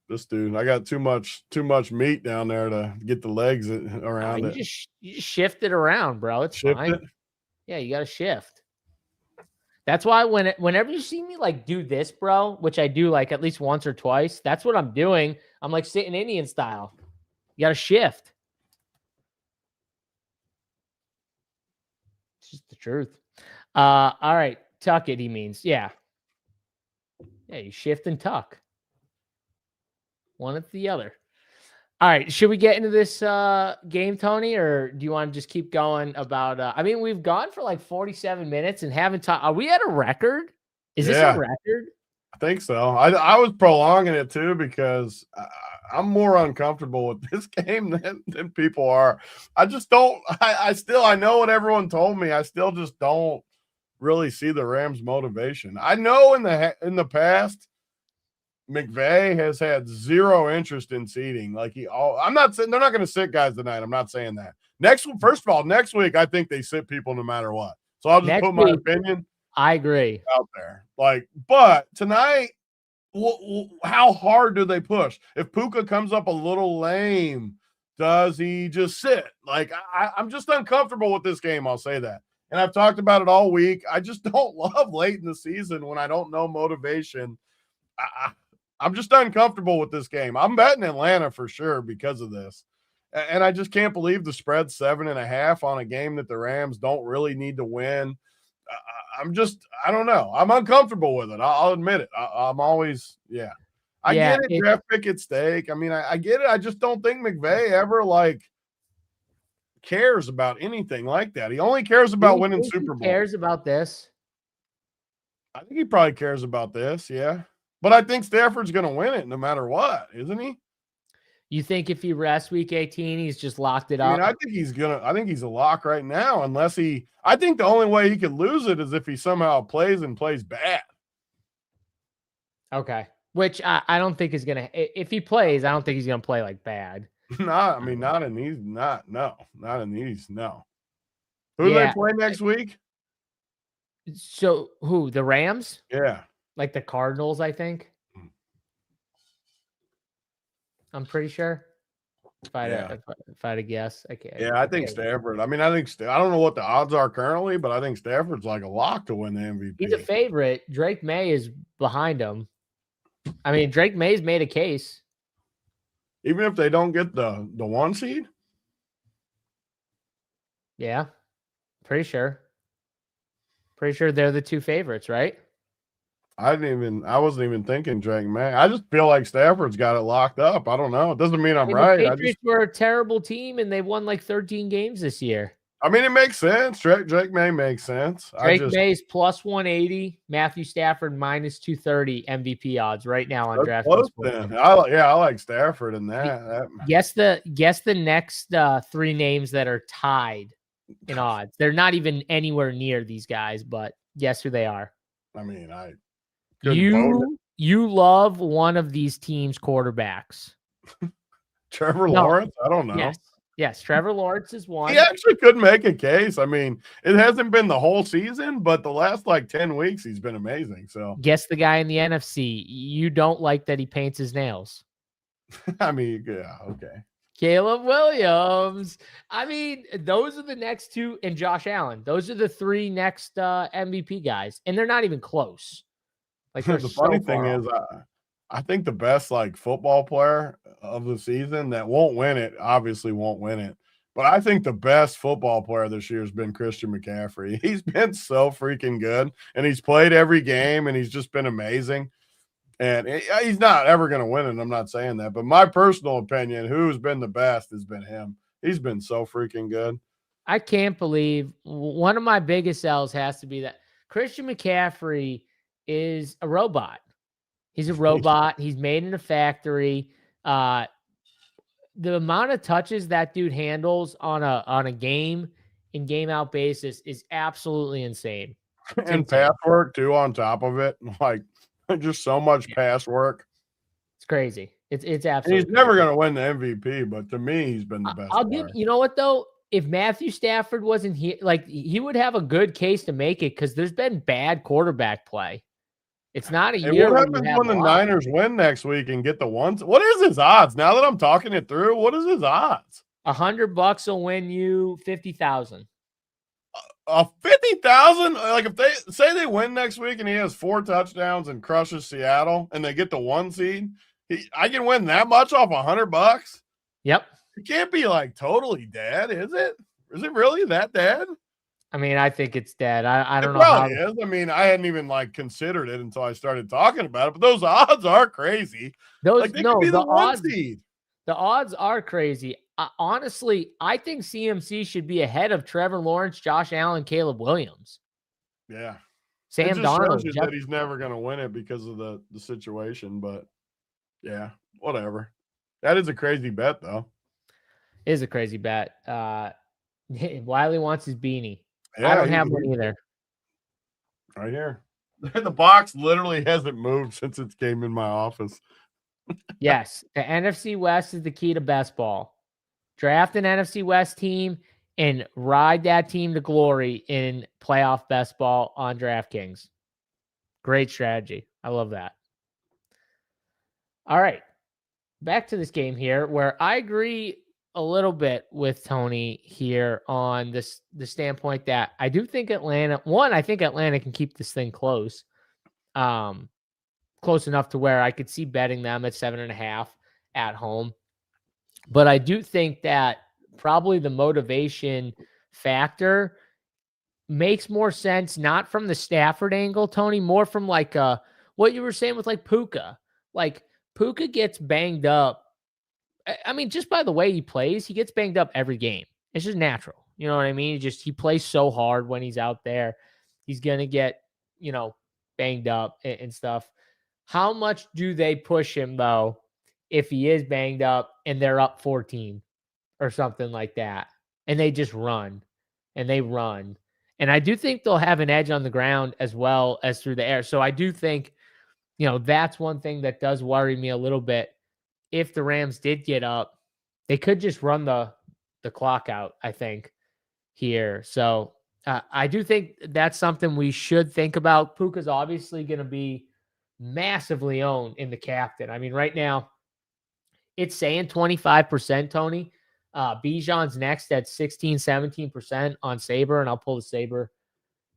this dude. I got too much meat down there to get the legs around it. You just shift it around, bro. It's fine. It? Yeah, you got to shift. That's why whenever you see me like do this, bro, which I do like at least once or twice, that's what I'm doing. I'm like sitting Indian style. You got to shift. It's just the truth. All right. Tuck it, he means. Yeah. Yeah, you shift and tuck. One at the other. All right. Should we get into this game, Tony, or do you want to just keep going about I mean, we've gone for like 47 minutes and haven't talked. Are we at a record? Is this a record? I think so. I was prolonging it too because I'm more uncomfortable with this game than people are. I just don't I know what everyone told me. I still just don't really see the Rams' motivation. I know in the past, McVay has had zero interest in seeding. Like I'm not saying they're not going to sit guys tonight. I'm not saying that. First of all, next week I think they sit people no matter what. So I'll just put my opinion. I agree out there. Like, but tonight, how hard do they push? If Puka comes up a little lame, does he just sit? Like, I'm just uncomfortable with this game. I'll say that. And I've talked about it all week. I just don't love late in the season when I don't know motivation. I'm just uncomfortable with this game. I'm betting Atlanta for sure because of this. And I just can't believe the spread's 7.5 on a game that the Rams don't really need to win. I don't know. I'm uncomfortable with it. I'll admit it. I'm always, I get it. Draft pick at stake. I mean, I get it. I just don't think McVay ever cares about anything like that. He only cares about winning Super Bowl. Cares about this? I think he probably cares about this. Yeah. But I think Stafford's going to win it no matter what, isn't he? You think if he rests week 18, he's just locked it up? I mean, I think he's a lock right now, I think the only way he could lose it is if he somehow plays bad. Okay. Which I don't think is going to, if he plays, I don't think he's going to play like bad. Not in these. No. Who do they play next week? So who? The Rams? Yeah. Like the Cardinals, I think. I'm pretty sure. If I had to guess, I can't. Yeah, I think Stafford. I mean, I don't know what the odds are currently, but I think Stafford's like a lock to win the MVP. He's a favorite. Drake May is behind him. I mean, Drake May's made a case. Even if they don't get the 1 seed? Yeah. Pretty sure. Pretty sure they're the two favorites, right? I wasn't even thinking Drake May. I just feel like Stafford's got it locked up. I don't know. It doesn't mean I'm right. The Patriots were a terrible team and they won like 13 games this year. I mean, it makes sense. Drake May makes sense. Drake May's plus 180, Matthew Stafford minus 230 MVP odds right now on DraftKings. I like Stafford in that. Guess the next 3 names that are tied in odds. They're not even anywhere near these guys, but guess who they are. I mean, you love one of these teams' quarterbacks. Trevor Lawrence? I don't know. Yes, Trevor Lawrence is one. He actually could make a case. I mean, it hasn't been the whole season, but the last 10 weeks, he's been amazing. So guess the guy in the NFC. You don't like that he paints his nails. I mean, yeah, okay. Caleb Williams. I mean, those are the next 2, and Josh Allen. Those are the 3 next MVP guys, and they're not even close. The funny thing is, I think the best football player of the season that won't win it, obviously won't win it. But I think the best football player this year has been Christian McCaffrey. He's been so freaking good, and he's played every game, and he's just been amazing. And he's not ever going to win it. I'm not saying that. But my personal opinion, who's been the best has been him. He's been so freaking good. I can't believe one of my biggest sells has to be that Christian McCaffrey is a robot. He's a robot. He's made in a factory. The amount of touches that dude handles on a game in game out basis is absolutely insane. And pass work too on top of it. Just so much pass work. It's crazy. It's absolutely. He's never going to win the MVP, but to me, he's been the best. You know what though? If Matthew Stafford wasn't here, he would have a good case to make it because there's been bad quarterback play. It's not a year. What happens when the Niners win next week and get the ones? What is his odds? Now that I'm talking it through, what is his odds? $100 will win you 50,000. 50,000? If they say they win next week and he has 4 touchdowns and crushes Seattle and they get the 1 seed, I can win that much off $100. Yep. It can't be totally dead, is it? Is it really that dead? I mean, I think it's dead. I don't know how it is. I mean, I hadn't even considered it until I started talking about it, but those odds are crazy. They could be the 1 seed. The odds are crazy. Honestly, I think CMC should be ahead of Trevor Lawrence, Josh Allen, Caleb Williams. Yeah. Sam Darnold. That he's never going to win it because of the situation, but yeah, whatever. That is a crazy bet, though. It is a crazy bet. Wiley wants his beanie. Yeah, I don't have one either. Right here. The box literally hasn't moved since it came in my office. Yes, the NFC West is the key to best ball. Draft an NFC West team and ride that team to glory in playoff best ball on DraftKings. Great strategy. I love that. All right. Back to this game here where I agree a little bit with Tony here on the standpoint that I do think I think Atlanta can keep this thing close. Close enough to where I could see betting them at 7.5 at home. But I do think that probably the motivation factor makes more sense, not from the Stafford angle, Tony, more from what you were saying with Puka. Puka gets banged up. I mean, just by the way he plays, he gets banged up every game. It's just natural. You know what I mean? He plays so hard when he's out there. He's going to get, banged up and stuff. How much do they push him, though, if he is banged up and they're up 14 or something like that? And they just run and they run. And I do think they'll have an edge on the ground as well as through the air. So I do think, that's one thing that does worry me a little bit. If the Rams did get up, they could just run the clock out, I think, here. So I do think that's something we should think about. Puka's obviously going to be massively owned in the captain. I mean, right now, it's saying 25%, Tony. Bijan's next at 16, 17% on Sabre, and I'll pull the Sabre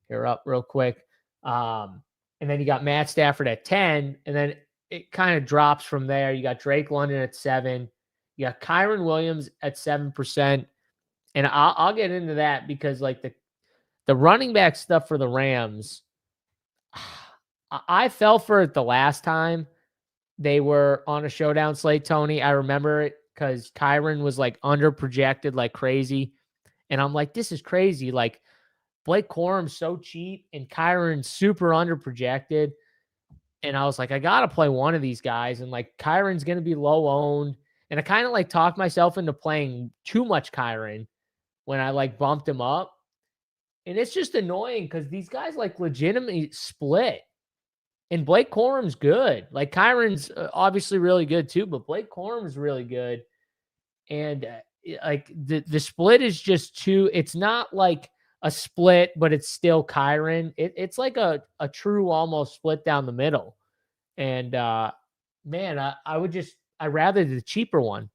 here up real quick. And then you got Matt Stafford at 10, and then it kind of drops from there. You got Drake London at 7. You got Kyron Williams at 7%. And I'll get into that because the running back stuff for the Rams, I fell for it the last time they were on a showdown slate, Tony. I remember it because Kyron was under projected like crazy. And I'm like, this is crazy. Like, Blake Corum's so cheap and Kyron's super underprojected. And I was like, I got to play one of these guys. And like, Kyron's going to be low owned. And I kind of like talked myself into playing too much Kyron when I like bumped him up. And it's just annoying because these guys like legitimately split. And Blake Corum's good. Like, Kyron's obviously really good too, but Blake Corum's really good. And like the split is just too, it's not like a split, but it's still Kyron. It's like a true almost split down the middle. And man, I'd rather the cheaper one.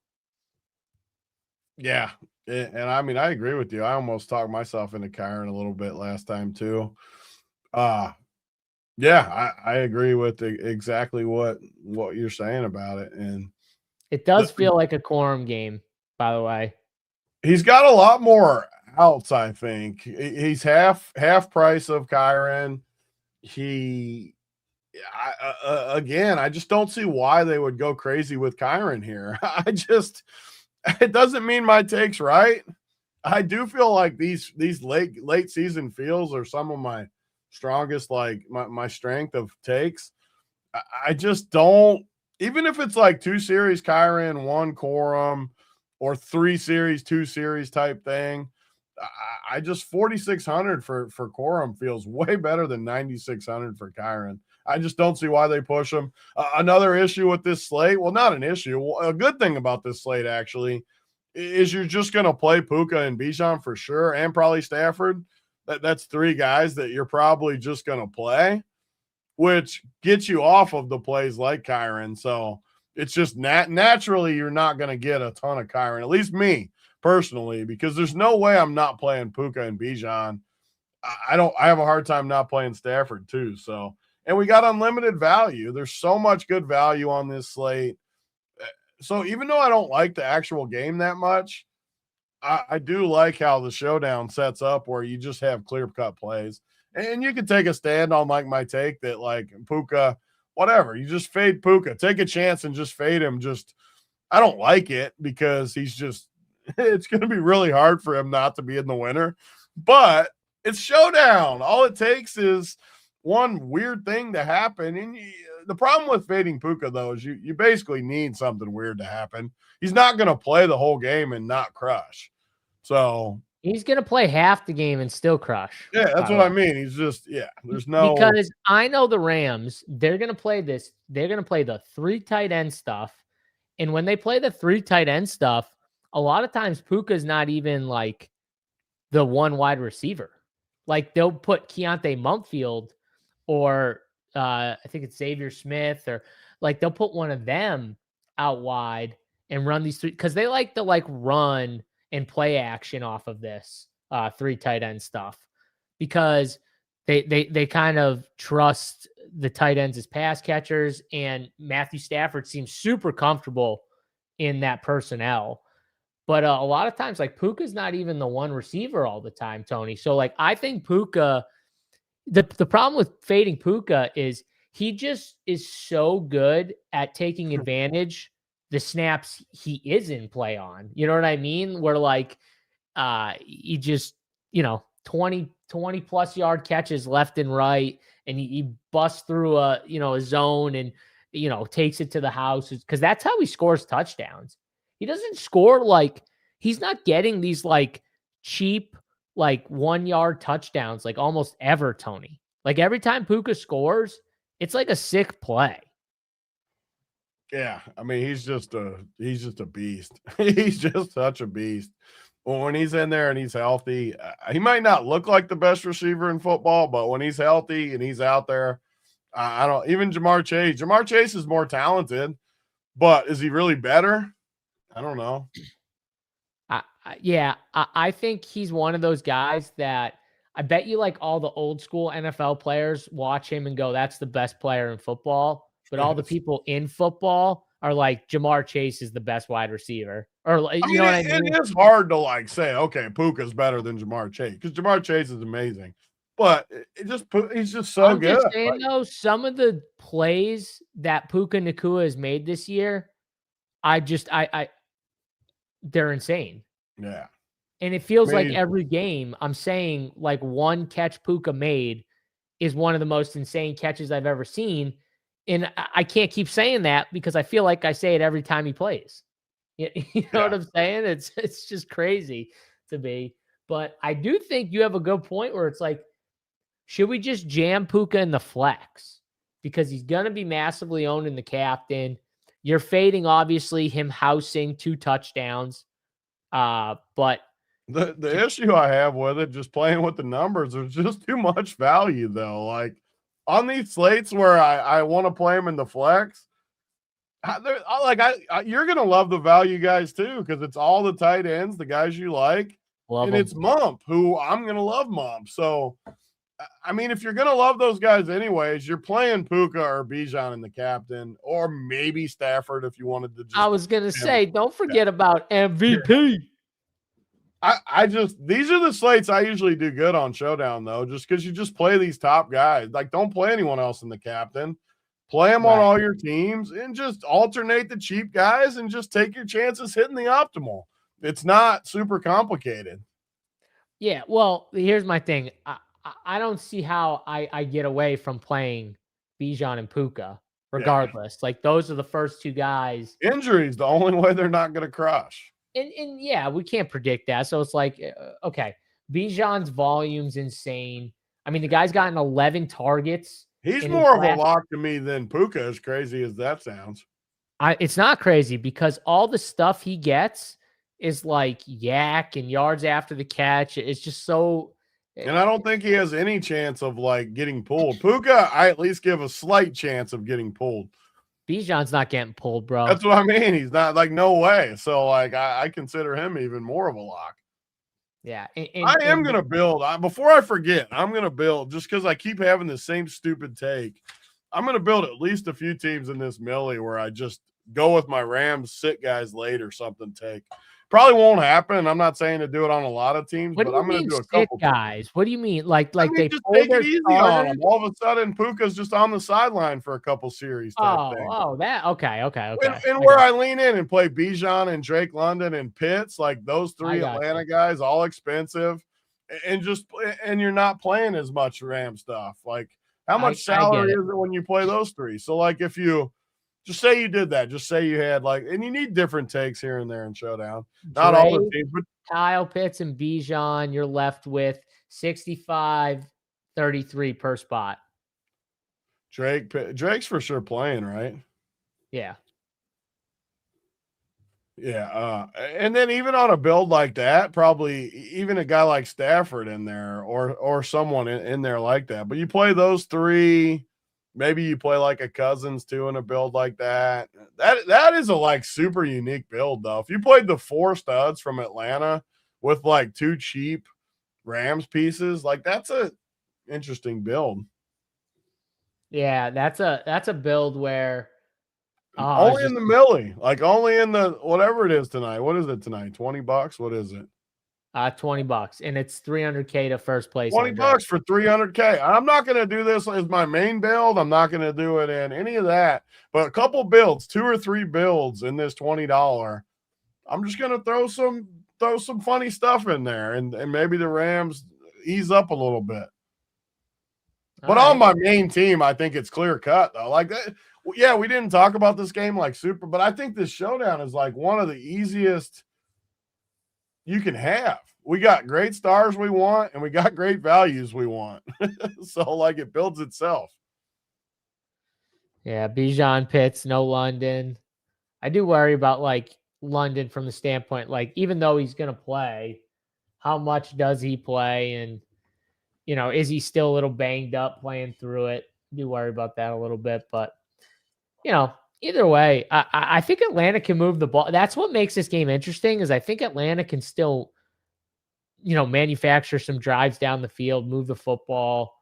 Yeah. And I mean, I agree with you. I almost talked myself into Kyron a little bit last time too. Yeah, I agree with exactly what you're saying about it. And it does feel like a Corum game, by the way. He's got a lot more outs, I think. He's half price of Kyron. Again, I just don't see why they would go crazy with Kyron here. It doesn't mean my take's right. I do feel like these late season feels are some of my strongest, like my strength of takes. I just don't, even if it's like 2 series Kyron, 1 Corum, or 3 series, 2 series type thing. I just 4,600 for Corum feels way better than 9,600 for Kyron. I just don't see why they push him. Another issue with this slate, well, not an issue. A good thing about this slate actually is you're just going to play Puka and Bijan for sure, and probably Stafford. That's 3 guys that you're probably just going to play, which gets you off of the plays like Kyron. So it's just naturally you're not going to get a ton of Kyron, at least me personally, because there's no way I'm not playing Puka and Bijan. I have a hard time not playing Stafford too. So, and we got unlimited value. There's so much good value on this slate. So even though I don't like the actual game that much, I do like how the showdown sets up where you just have clear-cut plays. And you can take a stand on like my take that like Puka, whatever, you just fade Puka, take a chance and just fade him. I don't like it because it's going to be really hard for him not to be in the winner, but it's showdown. All it takes is one weird thing to happen. And the problem with fading Puka though, is you basically need something weird to happen. He's not going to play the whole game and not crush. So he's going to play half the game and still crush. Yeah, that's what I mean. He's just, there's no. Because I know the Rams, they're going to play this. They're going to play the 3 tight end stuff. And when they play the 3 tight end stuff, a lot of times Puka's not even like the 1 wide receiver. Like they'll put Keontae Mumpfield or I think it's Xavier Smith, or like they'll put one of them out wide and run these 3 because they like to like run and play action off of this 3 tight end stuff, because they kind of trust the tight ends as pass catchers, and Matthew Stafford seems super comfortable in that personnel. But a lot of times, like Puka's not even the 1 receiver all the time, Tony. So like I think Puka, the problem with fading Puka is he just is so good at taking advantage the snaps he is in play on. You know what I mean? Where like he just, 20 plus yard catches left and right, and he busts through a zone and takes it to the house, because that's how he scores touchdowns. He doesn't score like, he's not getting these like cheap like 1 yard touchdowns like almost ever, Tony. Like every time Puka scores, it's like a sick play. Yeah, I mean, he's just a beast. He's just such a beast. When he's in there and he's healthy, he might not look like the best receiver in football, but when he's healthy and he's out there, I don't, even Jamar Chase is more talented, but is he really better? I don't know. I think he's one of those guys that I bet you like all the old school NFL players watch him and go, that's the best player in football. But all the people in football are like, Jamar Chase is the best wide receiver. Or know what I mean? It is hard to like say, okay, Puka's better than Jamar Chase, because Jamar Chase is amazing. But he's just so good. Just saying, though, some of the plays that Puka Nacua has made this year, they're insane. Yeah. And it feels like every game I'm saying like one catch Puka made is one of the most insane catches I've ever seen. And I can't keep saying that because I feel like I say it every time he plays. You know what I'm saying? It's just crazy to me. But I do think you have a good point where it's like, should we just jam Puka in the flex? Because he's going to be massively owned in the captain. You're fading, obviously, him housing 2 touchdowns. But the issue I have with it, just playing with the numbers, there's just too much value, though. Like, on these slates where I want to play him in the flex, you're going to love the value guys, too, because it's all the tight ends, the guys you like. It's Mump, who I'm going to love Mump. So, I mean, if you're going to love those guys anyways, you're playing Puka or Bijan in the captain, or maybe Stafford if you wanted to. I was going to say, don't forget about MVP. These are the slates I usually do good on Showdown, though, just because you just play these top guys. Like, don't play anyone else in the captain. Play them on all your teams and just alternate the cheap guys and just take your chances hitting the optimal. It's not super complicated. Yeah, well, here's my thing. I don't see how I get away from playing Bijan and Puka regardless. Yeah. Like, those are the first 2 guys. Injuries, the only way they're not going to crush. And yeah, we can't predict that. So it's like, okay, Bijan's volume's insane. I mean, the guy's gotten 11 targets. He's more of a lock to me than Puka, as crazy as that sounds. It's not crazy because all the stuff he gets is like yak and yards after the catch. It's just so. And I don't think he has any chance of like getting pulled. Puka, I at least give a slight chance of getting pulled. Bijan's not getting pulled, bro. That's what I mean. He's not, like, no way. So, like, I consider him even more of a lock. Yeah. I am going to build. Before I forget, I'm going to build, just because I keep having the same stupid take. I'm going to build at least a few teams in this millie where I just go with my Rams sit guys late or something take. Probably won't happen. I'm not saying to do it on a lot of teams, but I'm going to do a couple guys. What do you mean? Like they just take it easy on them. All of a sudden, Puka's just on the sideline for a couple series. That okay. And where I lean in and play Bijan and Drake London and Pitts, like those 3 Atlanta guys, all expensive, and you're not playing as much Ram stuff. Like, how much salary is it when you play those 3? So, like, if you just say you did that. Just say you had and you need different takes here and there in Showdown. Not all the teams, but Kyle Pitts and Bijan, you're left with 65-33 per spot. Drake's for sure playing, right? Yeah. Yeah. And then even on a build like that, probably even a guy like Stafford in there or someone in there like that. But you play those 3. Maybe you play like a Cousins too in a build like that. That is a super unique build though. If you played the 4 studs from Atlanta with 2 cheap Rams pieces, that's a interesting build. Yeah, that's a build where only in the millie, only in the whatever it is tonight. What is it tonight? $20? What is it? $20, and it's $300K to first place. $20 for $300K. I'm not going to do this as my main build. I'm not going to do it in any of that. But a couple builds, 2 or 3 builds in this $20. I'm just going to throw some funny stuff in there, and maybe the Rams ease up a little bit. But on my main team, I think it's clear cut though. Yeah, we didn't talk about this game super, but I think this Showdown is one of the easiest you can have. We got great stars we want, and we got great values we want. So it builds itself. Yeah, Bijan, Pitts, no London. I do worry about London from the standpoint, even though he's going to play, how much does he play? And, is he still a little banged up playing through it? I do worry about that a little bit, but either way, I think Atlanta can move the ball. That's what makes this game interesting is I think Atlanta can still, manufacture some drives down the field, move the football.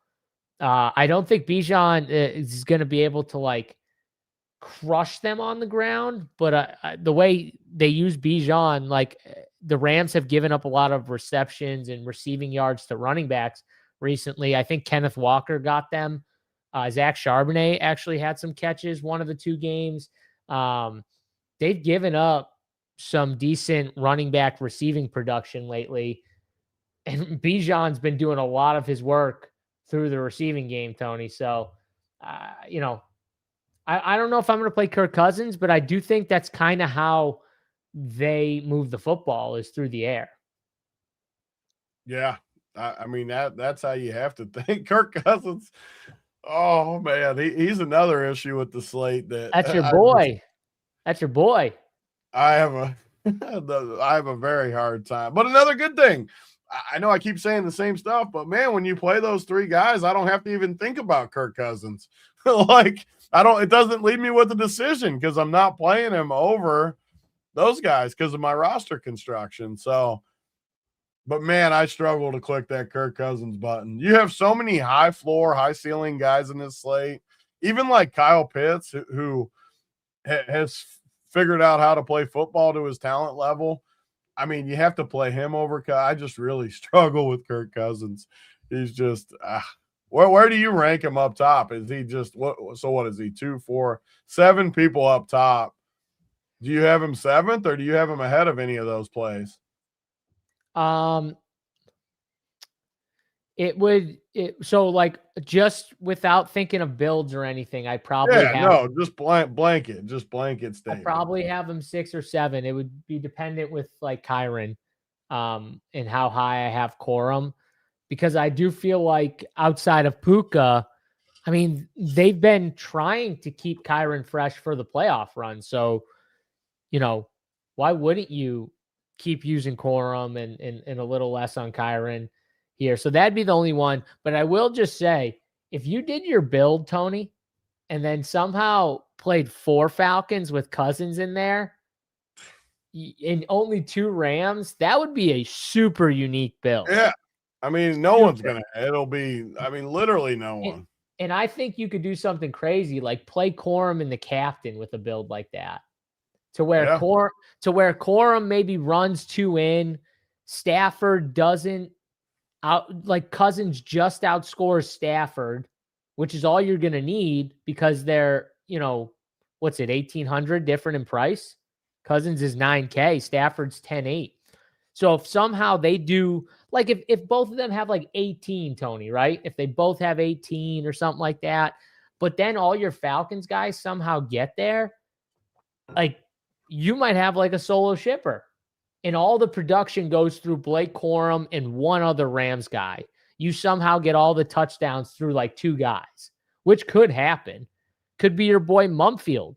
I don't think Bijan is going to be able to crush them on the ground, but the way they use Bijan, the Rams have given up a lot of receptions and receiving yards to running backs recently. I think Kenneth Walker got them. Zach Charbonnet actually had some catches one of the 2 games. They've given up some decent running back receiving production lately. And Bijan's been doing a lot of his work through the receiving game, Tony. So, you know, I don't know if I'm going to play Kirk Cousins, but I do think that's kind of how they move the football is through the air. Yeah. I mean, that's how you have to think. Kirk Cousins, oh, man, he's another issue with the slate. That's your boy. That's your boy. I have a very hard time. But another good thing, I know I keep saying the same stuff, but man, when you play those three guys, I don't have to even think about Kirk Cousins. Like, it doesn't leave me with a decision because I'm not playing him over those guys because of my roster construction. So, but man, I struggle to click that Kirk Cousins button. You have so many high floor, high ceiling guys in this slate, even like Kyle Pitts, who has figured out how to play football to his talent level. I mean, you have to play him over. I just really struggle with Kirk Cousins. He's just, where do you rank him up top? Is he just, what is he, 2, 4, 7 people up top? Do you have him 7th or do you have him ahead of any of those plays? So like just without thinking of builds or anything, I probably just blanket statement. I probably have him 6 or 7. It would be dependent with like Kyron, and how high I have Corum, because I do feel like outside of Puka, I mean, they've been trying to keep Kyron fresh for the playoff run. So, you know, why wouldn't you keep using Corum and a little less on Kyron here? So that'd be the only one. But I will just say, if you did your build, Tony, and then somehow played 4 Falcons with Cousins in there and only 2 Rams, that would be a super unique build. Yeah. I mean, it'll be literally no one. And I think you could do something crazy, like play Corum and the captain with a build like that. To where Corum maybe runs 2 in, Stafford doesn't like Cousins just outscores Stafford, which is all you're going to need because they're, what's it, 1,800 different in price? Cousins is $9K, Stafford's 10.8. So if somehow they do, like if both of them have like 18, Tony, right? If they both have 18 or something like that, but then all your Falcons guys somehow get there, like you might have like a solo shipper and all the production goes through Blake Corum and one other Rams guy. You somehow get all the touchdowns through like 2 guys, which could happen. Could be your boy Mumfield,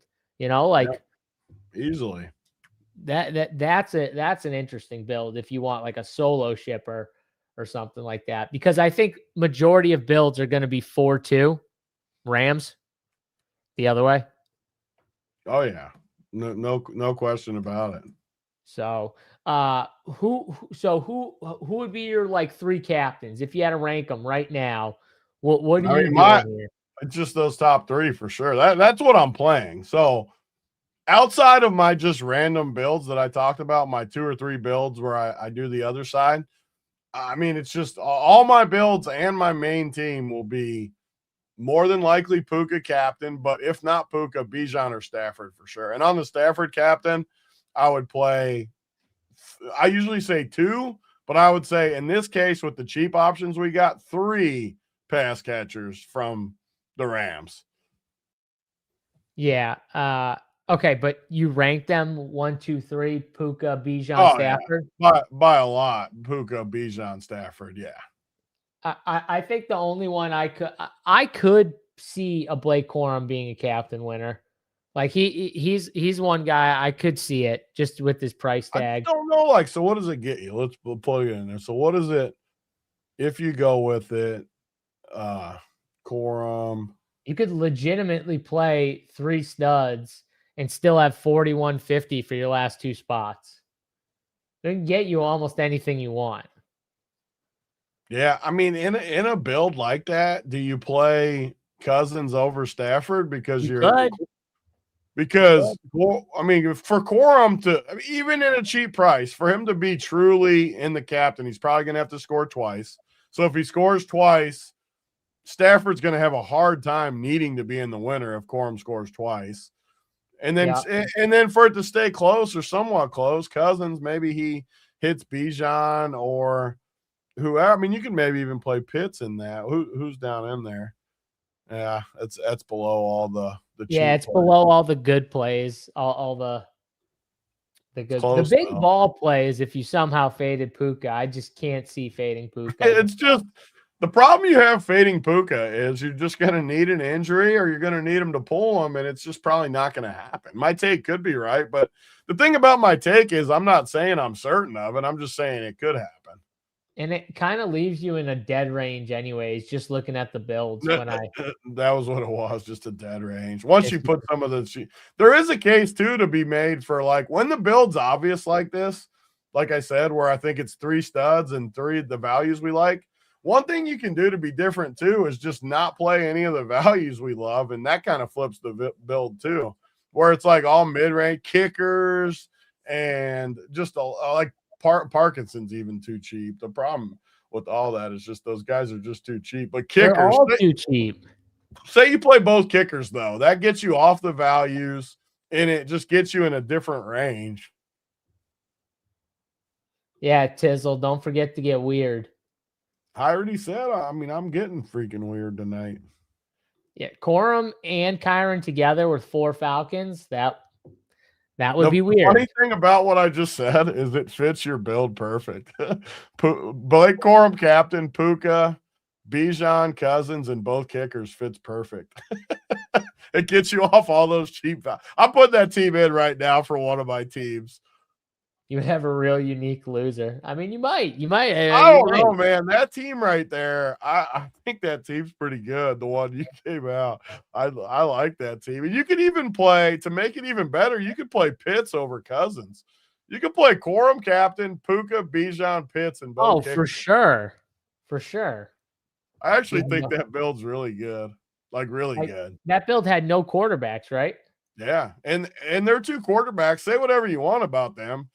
easily. That's an interesting build if you want like a solo shipper or something like that, because I think majority of builds are going to be 4-2 Rams the other way. Oh yeah. No question about it. So, who would be your like 3 captains if you had to rank them right now? What do you doing here? Just those top 3 for sure. That's what I'm playing. So, outside of my just random builds that I talked about, my 2 or 3 builds where I do the other side, I mean, it's just all my builds and my main team will be more than likely Puka captain, but if not Puka, Bijan or Stafford for sure. And on the Stafford captain, I would play, I usually say 2, but I would say in this case with the cheap options we got, 3 pass catchers from the Rams. Yeah. Okay, but you rank them 1, 2, 3, Puka, Bijan, Stafford? Yeah. By a lot, Puka, Bijan, Stafford, yeah. I think the only one I could see a Blake Corum being a captain winner. Like he's one guy I could see it just with his price tag. I don't know, so what does it get you? Let's plug it in there. So what is it if you go with it? Corum. You could legitimately play 3 studs and still have 4,150 for your last 2 spots. It can get you almost anything you want. Yeah, I mean, in a build like that, do you play Cousins over Stafford because because I mean, for Corum to even in a cheap price for him to be truly in the captain, he's probably going to have to score twice. So if he scores twice, Stafford's going to have a hard time needing to be in the winner if Corum scores twice. And then for it to stay close or somewhat close, Cousins, maybe he hits Bijan or whoever. I mean, you can maybe even play Pitts in that. Who's down in there? Yeah, that's below all the Yeah, it's below all the good plays, all the good. Close, the big though. ball plays. If you somehow faded Puka, I just can't see fading Puka. It's just the problem you have fading Puka is you're just going to need an injury or you're going to need him to pull him, and it's just probably not going to happen. My take could be right, but the thing about my take is I'm not saying I'm certain of it. I'm just saying it could happen. And it kind of leaves you in a dead range anyways, just looking at the builds. That was what it was, just a dead range. Once you put some of the – there is a case, too, to be made for, like, when the build's obvious like this, like I said, where I think it's 3 studs and 3 the values we like, one thing you can do to be different, too, is just not play any of the values we love, and that kind of flips the build, too, where it's, like, all mid-range kickers and just, like, Parkinson's even too cheap. The problem with all that is just those guys are just too cheap. But kickers, they're all too cheap. Say you play both kickers, though. That gets you off the values, and it just gets you in a different range. Yeah, Tizzle, don't forget to get weird. I already said, I mean, I'm getting freaking weird tonight. Yeah, Corum and Kyron together with 4 Falcons, that would be weird. The funny thing about what I just said is it fits your build perfect. Blake Corum, captain, Puka, Bijan, Cousins, and both kickers fits perfect. It gets you off all those cheap. I'm putting that team in right now for one of my teams. You would have a real unique loser. I mean, you might. I don't know, man. That team right there, I think that team's pretty good. The one you came out, I like that team. And you could even play, to make it even better, you could play Pitts over Cousins. You could play Corum, captain, Puka, Bijan, Pitts, and both. Oh, kickers. For sure. I actually think that build's really good, like really good. That build had no quarterbacks, right? Yeah, and they're 2 quarterbacks. Say whatever you want about them.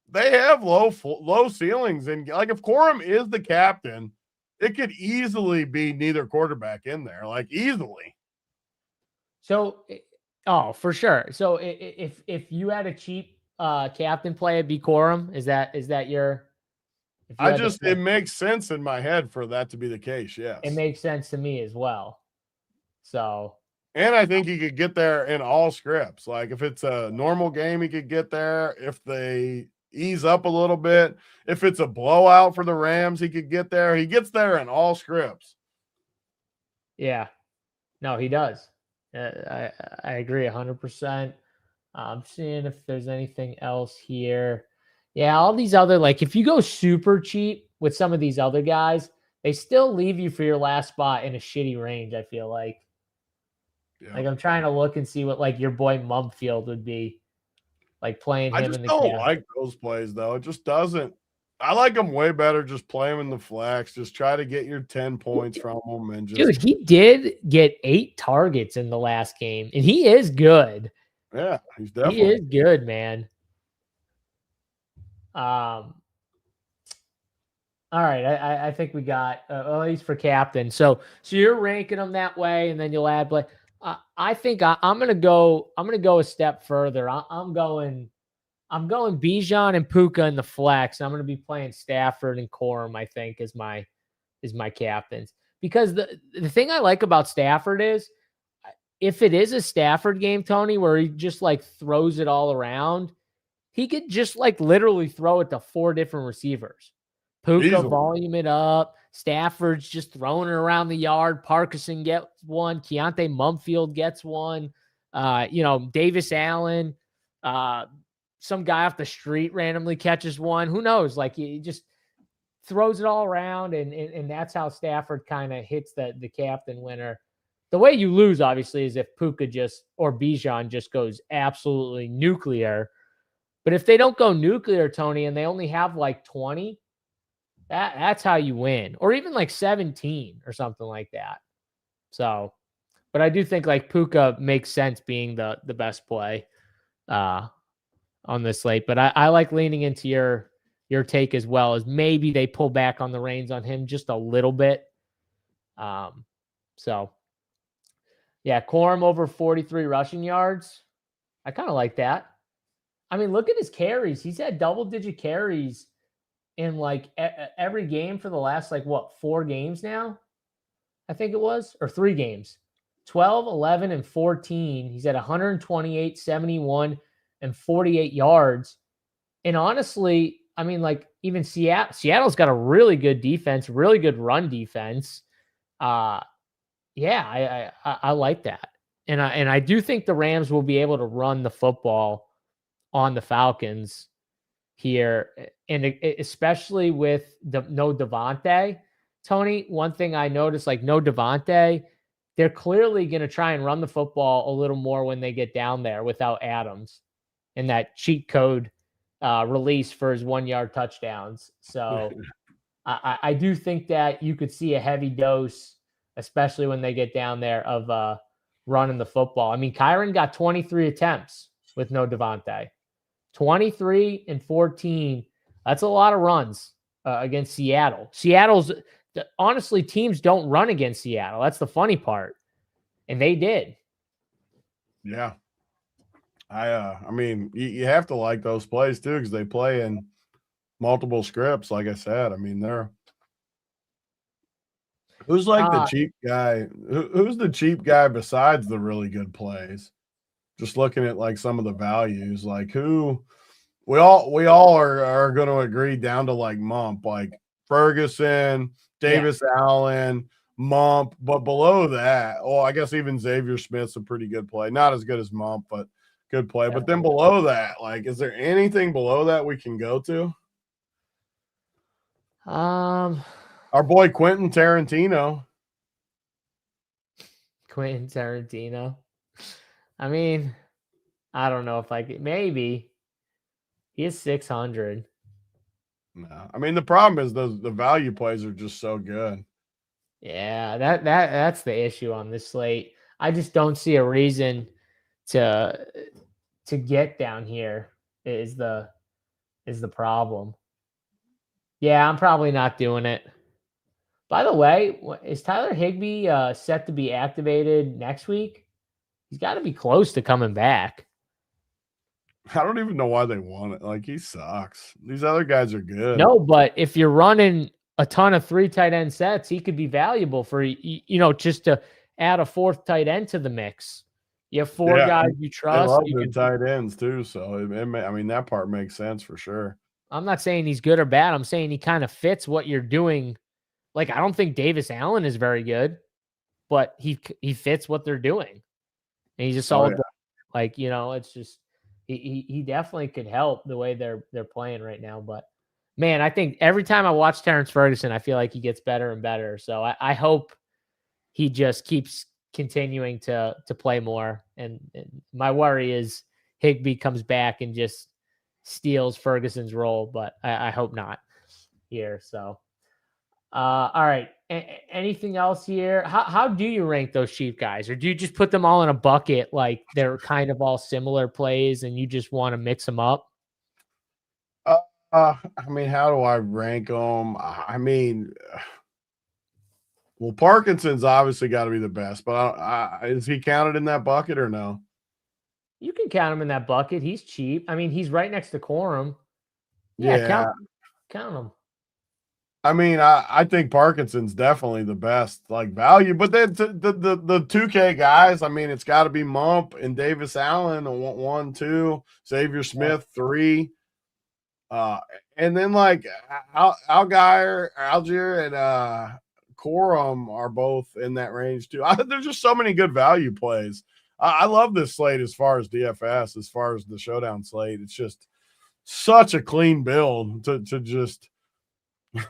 They have low ceilings, and like if Corum is the captain, it could easily be neither quarterback in there, like easily. So, for sure. So if you had a cheap captain play, it'd be Corum. Is that your? It makes sense in my head for that to be the case. Yes, it makes sense to me as well. So. And I think he could get there in all scripts. Like if it's a normal game, he could get there. If they ease up a little bit, if it's a blowout for the Rams, he could get there. He gets there in all scripts. Yeah, no, he does. I agree 100%. I'm seeing if there's anything else here. Yeah, all these other, like if you go super cheap with some of these other guys, they still leave you for your last spot in a shitty range, I feel like. Yeah. Like I'm trying to look and see what like your boy Mumfield would be like playing him. I just don't like those plays though. It just doesn't. I like them way better. Just play him in the flex. Just try to get your 10 points from him. And just, dude, he did get 8 targets in the last game, and he is good. Yeah, he's definitely good, man. All right, I think we got at least for captain. So you're ranking them that way, and then you'll add Blake. I think I'm gonna go a step further. I'm going Bijan and Puka in the flex. I'm gonna be playing Stafford and Corum, I think, is my captains. Because the thing I like about Stafford is if it is a Stafford game, Tony, where he just like throws it all around, he could just like literally throw it to 4 different receivers. Puka volume it up. Stafford's just throwing it around the yard. Parkinson gets one. Keontae Mumfield gets one. Davis Allen, some guy off the street randomly catches one. Who knows? Like he just throws it all around, and that's how Stafford kind of hits the captain winner. The way you lose, obviously, is if Puka or Bijan just goes absolutely nuclear. But if they don't go nuclear, Tony, and they only have like 20, that's how you win, or even like 17 or something like that. So, but I do think like Puka makes sense being the best play on this slate. But I like leaning into your take as well, as maybe they pull back on the reins on him just a little bit. So yeah, Corum over 43 rushing yards. I kind of like that. I mean, look at his carries. He's had double-digit carries in like every game for the last 4 games now? I think it was, or 3 games. 12, 11, and 14. He's at 128, 71, and 48 yards. And honestly, I mean, even Seattle's got a really good defense, really good run defense. I like that. And I do think the Rams will be able to run the football on the Falcons here, and especially with no Devontae. Tony, one thing I noticed, no Devontae, they're clearly going to try and run the football a little more when they get down there without Adams and that cheat code release for his 1-yard touchdowns. So I do think that you could see a heavy dose, especially when they get down there, of running the football. I mean, Kyron got 23 attempts with no Devontae. 23 and 14. That's a lot of runs against Seattle. Honestly, teams don't run against Seattle. That's the funny part. And they did. Yeah. I mean, you have to like those plays too, because they play in multiple scripts. Like I said, I mean, who's the cheap guy? Who's the cheap guy besides the really good plays? Just looking at some of the values, who we all are going to agree down to Mump, Ferguson, Davis Allen, Mump, but below that, I guess even Xavier Smith's a pretty good play. Not as good as Mump, but good play. But then below that, is there anything below that we can go to? Our boy Quentin Tarantino. I mean, I don't know if I could. Maybe he is 600. No, I mean, the problem is the value plays are just so good. Yeah, that's the issue on this slate. I just don't see a reason to get down here is the problem. Yeah, I'm probably not doing it. By the way, is Tyler Higbee set to be activated next week? He's got to be close to coming back. I don't even know why they want it. He sucks. These other guys are good. No, but if you're running a ton of 3 tight end sets, he could be valuable for, just to add a 4th tight end to the mix. You have 4 guys you trust. I love the tight ends too. So, I mean, that part makes sense for sure. I'm not saying he's good or bad. I'm saying he kind of fits what you're doing. I don't think Davis Allen is very good, but he fits what they're doing. And he's just it's just, he definitely could help the way they're playing right now. But man, I think every time I watch Terrence Ferguson, I feel like he gets better and better. So I hope he just keeps continuing to play more. And my worry is Higbee comes back and just steals Ferguson's role, but I hope not here. So, all right. Anything else here? How do you rank those cheap guys, or do you just put them all in a bucket? They're kind of all similar plays and you just want to mix them up? I mean, how do I rank them? I mean, well, Parkinson's obviously got to be the best, but is he counted in that bucket or no? You can count him in that bucket. He's cheap. I mean, he's right next to Corum. Yeah. Count him. I mean, I think Parkinson's definitely the best value, but then the 2K guys, I mean, it's got to be Mump and Davis Allen 1, 2, Xavier Smith 3, and then Algier and Corum are both in that range too. There's just so many good value plays. I love this slate as far as DFS, as far as the Showdown slate. It's just such a clean build to just.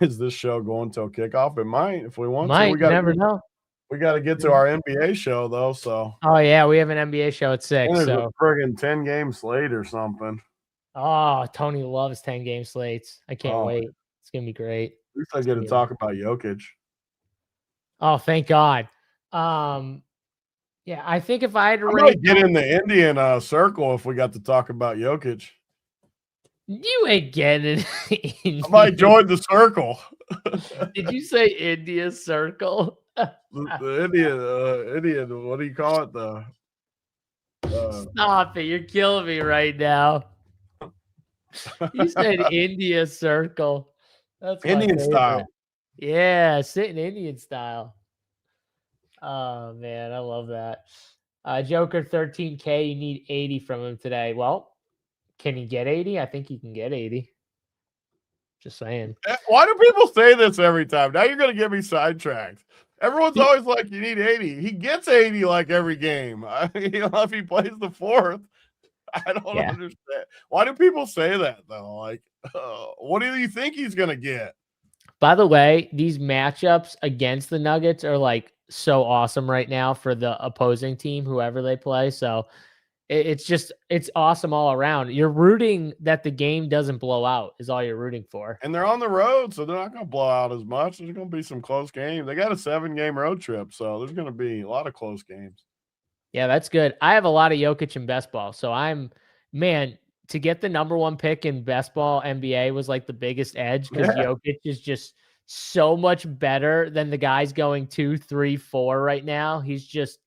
Is this show going till kickoff? It might if we want to. We never know. We got to get to our NBA show though. So. Oh yeah, we have an NBA show at 6. There's a friggin' 10-game slate or something. Oh, Tony loves 10-game slates. I can't wait. It's gonna be great. At least I get to talk about Jokic. Oh, thank God. Yeah, I think if I had to get in the Indian circle if we got to talk about Jokic. You ain't getting it. I might join the circle. Did you say India circle? the Indian, what do you call it? Stop it. You're killing me right now. You said India circle. That's my Indian favorite. style. Yeah, sitting Indian style. Oh, man. I love that. Joker 13K. You need 80 from him today. Well, can he get 80? I think he can get 80. Just saying. Why do people say this every time? Now you're going to get me sidetracked. Everyone's always like, you need 80. He gets 80 like every game. If he plays the fourth, I don't understand. Why do people say that, though? Like, what do you think he's going to get? By the way, these matchups against the Nuggets are like so awesome right now for the opposing team, whoever they play. So it's awesome all around. You're rooting that the game doesn't blow out is all you're rooting for. And they're on the road, so they're not going to blow out as much. There's going to be some close games. They got a 7-game road trip, so there's going to be a lot of close games. Yeah, that's good. I have a lot of Jokic in best ball. So to get the number 1 pick in best ball NBA was like the biggest edge because Jokic is just so much better than the guys going 2, 3, 4 right now. He's just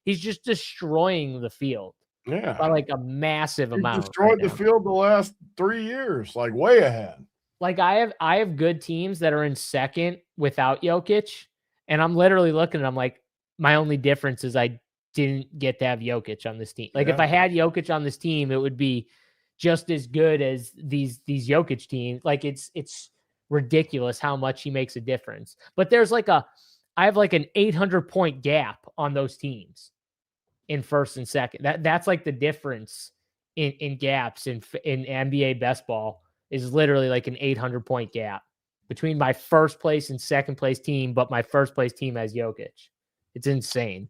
destroying the field. Yeah. By like a massive amount. Destroyed the field the last 3 years, like way ahead. Like I have good teams that are in second without Jokic. And I'm literally looking and I'm like, my only difference is I didn't get to have Jokic on this team. Like if I had Jokic on this team, it would be just as good as these Jokic teams. Like it's ridiculous how much he makes a difference. But there's I have like an 800-point gap on those teams in first and second. That's like the difference in gaps in NBA best ball is literally like an 800-point gap between my first place and second place team, but my first place team has Jokic. It's insane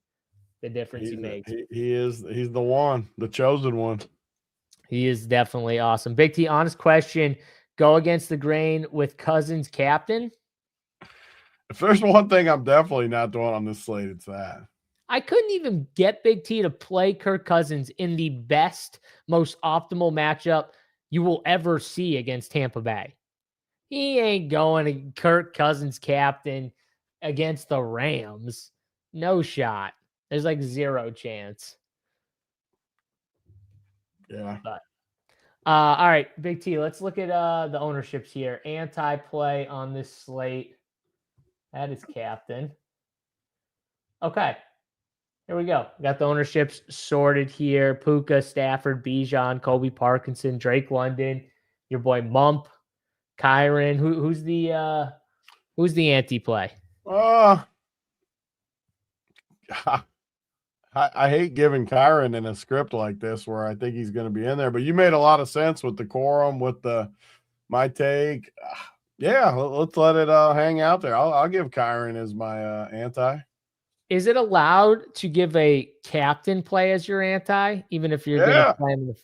the difference he makes. He's the one, the chosen one. He is definitely awesome. Big T, honest question, go against the grain with Cousins captain? If there's one thing I'm definitely not doing on this slate, it's that. I couldn't even get Big T to play Kirk Cousins in the best, most optimal matchup you will ever see against Tampa Bay. He ain't going to Kirk Cousins captain against the Rams. No shot. There's like 0 chance. Yeah. But, all right, Big T, let's look at the ownerships here. Anti-play on this slate. That is captain. Okay. Here we go. Got the ownerships sorted here. Puka, Stafford, Bijan, Kobe Parkinson, Drake London, your boy Mump, Kyron. Who's the anti-play? I hate giving Kyron in a script like this where I think he's going to be in there, but you made a lot of sense with the quorum, with my take. Yeah, let's let it hang out there. I'll give Kyron as my anti. Is it allowed to give a captain play as your anti, even if you're going to play him?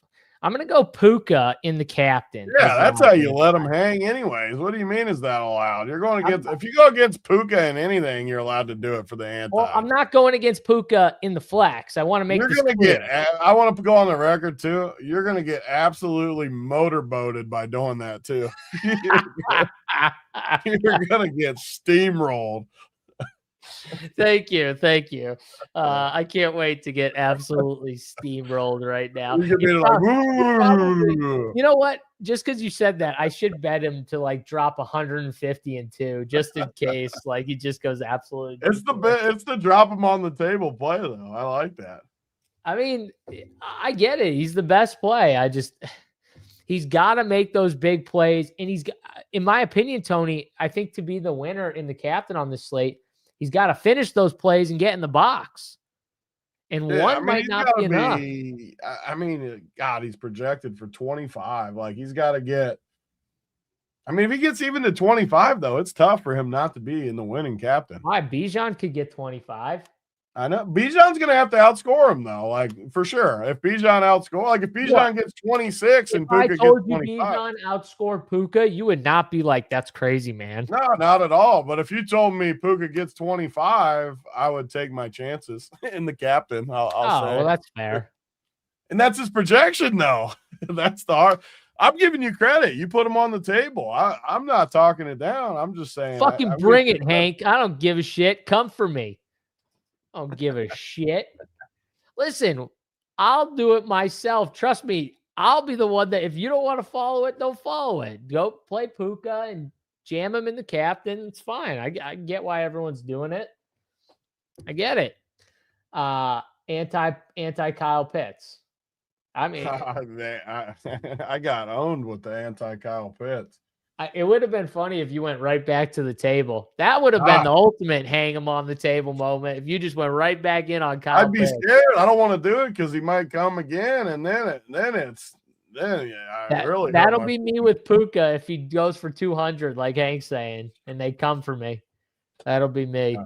I'm going to go Puka in the captain. Yeah, that's how you let him hang anyways. What do you mean is that allowed? You're going against, if you go against Puka in anything, you're allowed to do it for the anti. Well, I'm not going against Puka in the flex. I want to make I want to go on the record too. You're going to get absolutely motorboated by doing that too. You're going to get steamrolled. Thank you. I can't wait to get absolutely steamrolled right now. You know what? Just because you said that, I should bet him to like drop 150 and 2, just in case. Like he just goes absolutely. It's the drop him on the table play though. I like that. I mean, I get it. He's the best play. He's got to make those big plays, and in my opinion, Tony, I think to be the winner in the captain on this slate, he's got to finish those plays and get in the box. And might not be enough. I mean, God, he's projected for 25. Like, he's got to get – I mean, if he gets even to 25, though, it's tough for him not to be in the winning captain. Why? Bijan could get 25. I know. Bijan's going to have to outscore him, though, like, for sure. If Bijan if Bijan gets 26 and Puka gets 25. If I told you Bijan outscored Puka, you would not be like, that's crazy, man. No, not at all. But if you told me Puka gets 25, I would take my chances in the captain. I'll say. Well, that's fair. And that's his projection, though. That's the hard. I'm giving you credit. You put him on the table. I'm not talking it down. I'm just saying. Fucking bring it, Hank. I don't give a shit. Come for me. I don't give a shit. Listen, I'll do it myself. Trust me, I'll be the one that if you don't want to follow it, don't follow it. Go play Puka and jam him in the captain. It's fine. I get why everyone's doing it. I get it. Anti Kyle Pitts. I mean, I got owned with the anti Kyle Pitts. it would have been funny if you went right back to the table. That would have been the ultimate hang him on the table moment. If you just went right back in on Kyle I'd be Pitts. scared. I don't want to do it because he might come again, and then that'll be me with Puka if he goes for 200, like Hank's saying, and they come for me. That'll be me.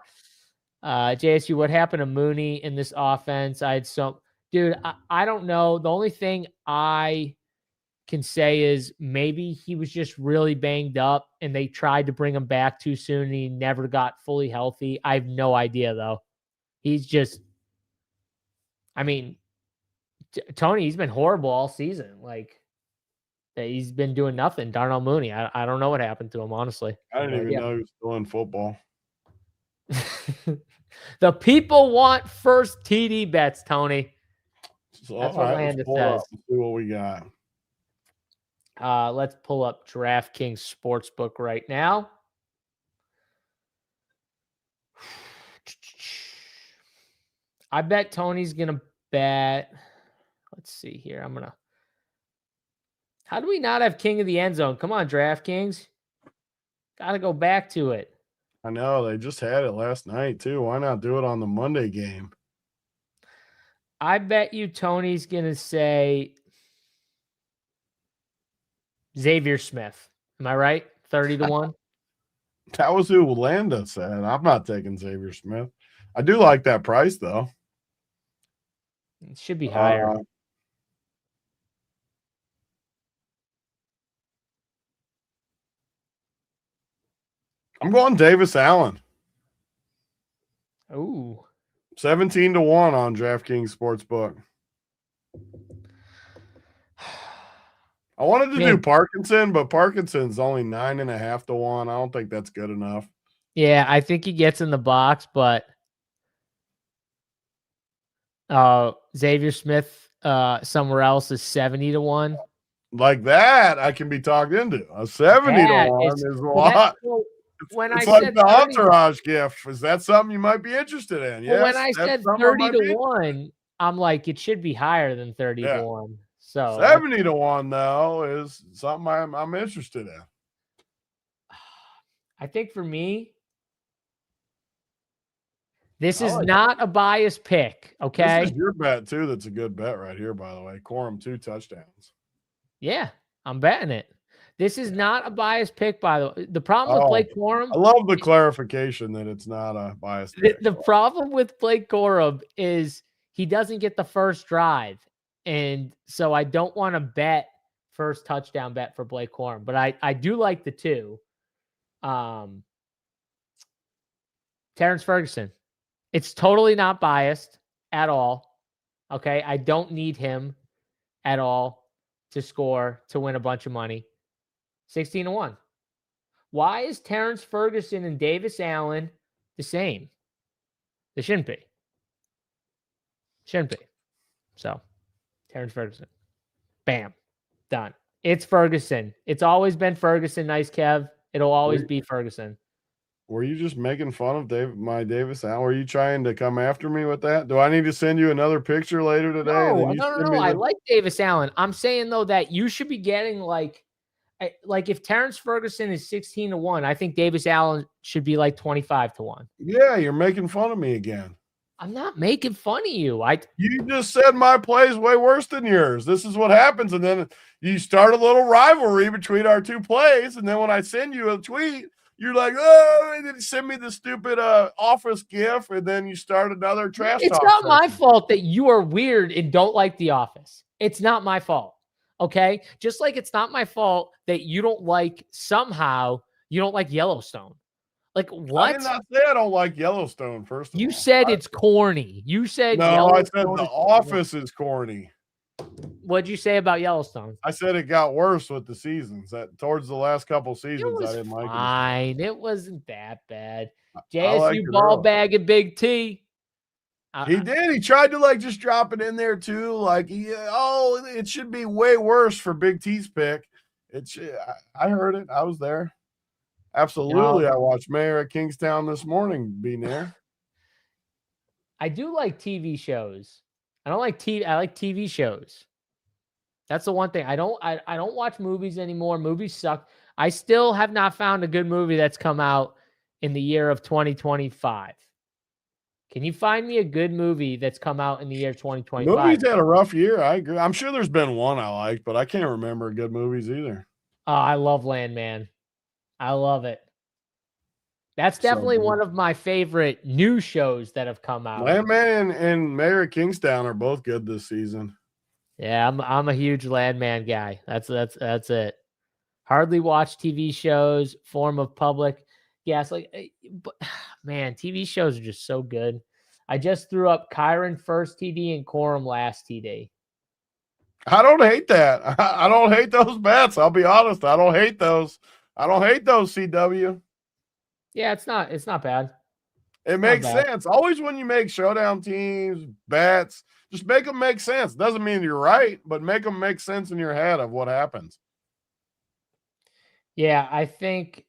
JSU, what happened to Mooney in this offense? Dude, I don't know. The only thing I can say is maybe he was just really banged up and they tried to bring him back too soon and he never got fully healthy. I have no idea, though. He's just, I mean, Tony, he's been horrible all season. Like, he's been doing nothing. Darnell Mooney, I don't know what happened to him, honestly. I didn't even know he was still in football. The people want first TD bets, Tony. So, that's what Landis says. Let's see what we got. Let's pull up DraftKings Sportsbook right now. I bet Tony's going to bet. Let's see here. How do we not have King of the End Zone? Come on, DraftKings. Got to go back to it. I know. They just had it last night, too. Why not do it on the Monday game? I bet you Tony's going to say Xavier Smith. Am I right? 30-1? That was who Landa said. I'm not taking Xavier Smith. I do like that price, though. It should be higher. I'm going Davis Allen. Ooh. 17-1 on DraftKings Sportsbook. I wanted to do Parkinson, but Parkinson's only 9.5-1. I don't think that's good enough. Yeah, I think he gets in the box, but Xavier Smith somewhere else is 70-1. Like that, I can be talked into. A 70-1 is a lot. It's like the entourage gift. Is that something you might be interested in? Yes, when I said 30-1, I'm like, it should be higher than 30-1. So 70-1 though is something I'm interested in. I think for me, this is not a biased pick. Okay, this is your bet too. That's a good bet right here, by the way. Corum 2 touchdowns. Yeah, I'm betting it. This is not a biased pick, by the way. The problem with Blake Corum, I love the clarification that it's not a biased pick. The problem with Blake Corum is he doesn't get the first drive. And so I don't want to bet first touchdown bet for Blake Corum, but I do like the 2. Terrence Ferguson. It's totally not biased at all. Okay. I don't need him at all to score to win a bunch of money. 16-1. Why is Terrence Ferguson and Davis Allen the same? They shouldn't be. Shouldn't be. So, Terrence Ferguson. Bam. Done. It's Ferguson. It's always been Ferguson. Nice, Kev. It'll always be Ferguson. Were you just making fun of my Davis Allen? Were you trying to come after me with that? Do I need to send you another picture later today? No. I like Davis Allen. I'm saying, though, that you should be getting like if Terrence Ferguson is 16-1, I think Davis Allen should be like 25-1. Yeah, you're making fun of me again. I'm not making fun of you. You just said my play is way worse than yours. This is what happens. And then you start a little rivalry between our two plays. And then when I send you a tweet, you're like, oh, and then send me the stupid Office gif. And then you start another trash talk. It's not my fault that you are weird and don't like The Office. It's not my fault. Okay. Just like it's not my fault that you don't like Yellowstone. Like, what? I did not say I don't like Yellowstone, first of all. You said it's corny. You said no, I said The Office is corny. What'd you say about Yellowstone? I said it got worse with the seasons. That towards the last couple seasons, I didn't like it. Fine. It wasn't that bad. JSU ball bag and Big T. He did. He tried to like just drop it in there too. Like, it should be way worse for Big T's pick. I heard it. I was there. Absolutely. I watched Mayor at Kingstown this morning being there. I do like TV shows. I don't like TV. I like TV shows. That's the one thing. I don't watch movies anymore. Movies suck. I still have not found a good movie that's come out in the year of 2025. Can you find me a good movie that's come out in the year 2025? Movies had a rough year. I agree. I'm sure there's been one I liked, but I can't remember good movies either. Oh, I love Landman. I love it. That's definitely one of my favorite new shows that have come out. Landman and Mayor of Kingstown are both good this season. Yeah, I'm a huge Landman guy. That's it. Hardly watch TV shows, form of public. Yes, but man, TV shows are just so good. I just threw up Kyron first TD and Corum last TD. I don't hate that. I don't hate those bets. I'll be honest. I don't hate those. I don't hate those, CW. Yeah, it's not bad. It makes sense. Always when you make showdown teams, bets, just make them make sense. Doesn't mean you're right, but make them make sense in your head of what happens. Yeah, I think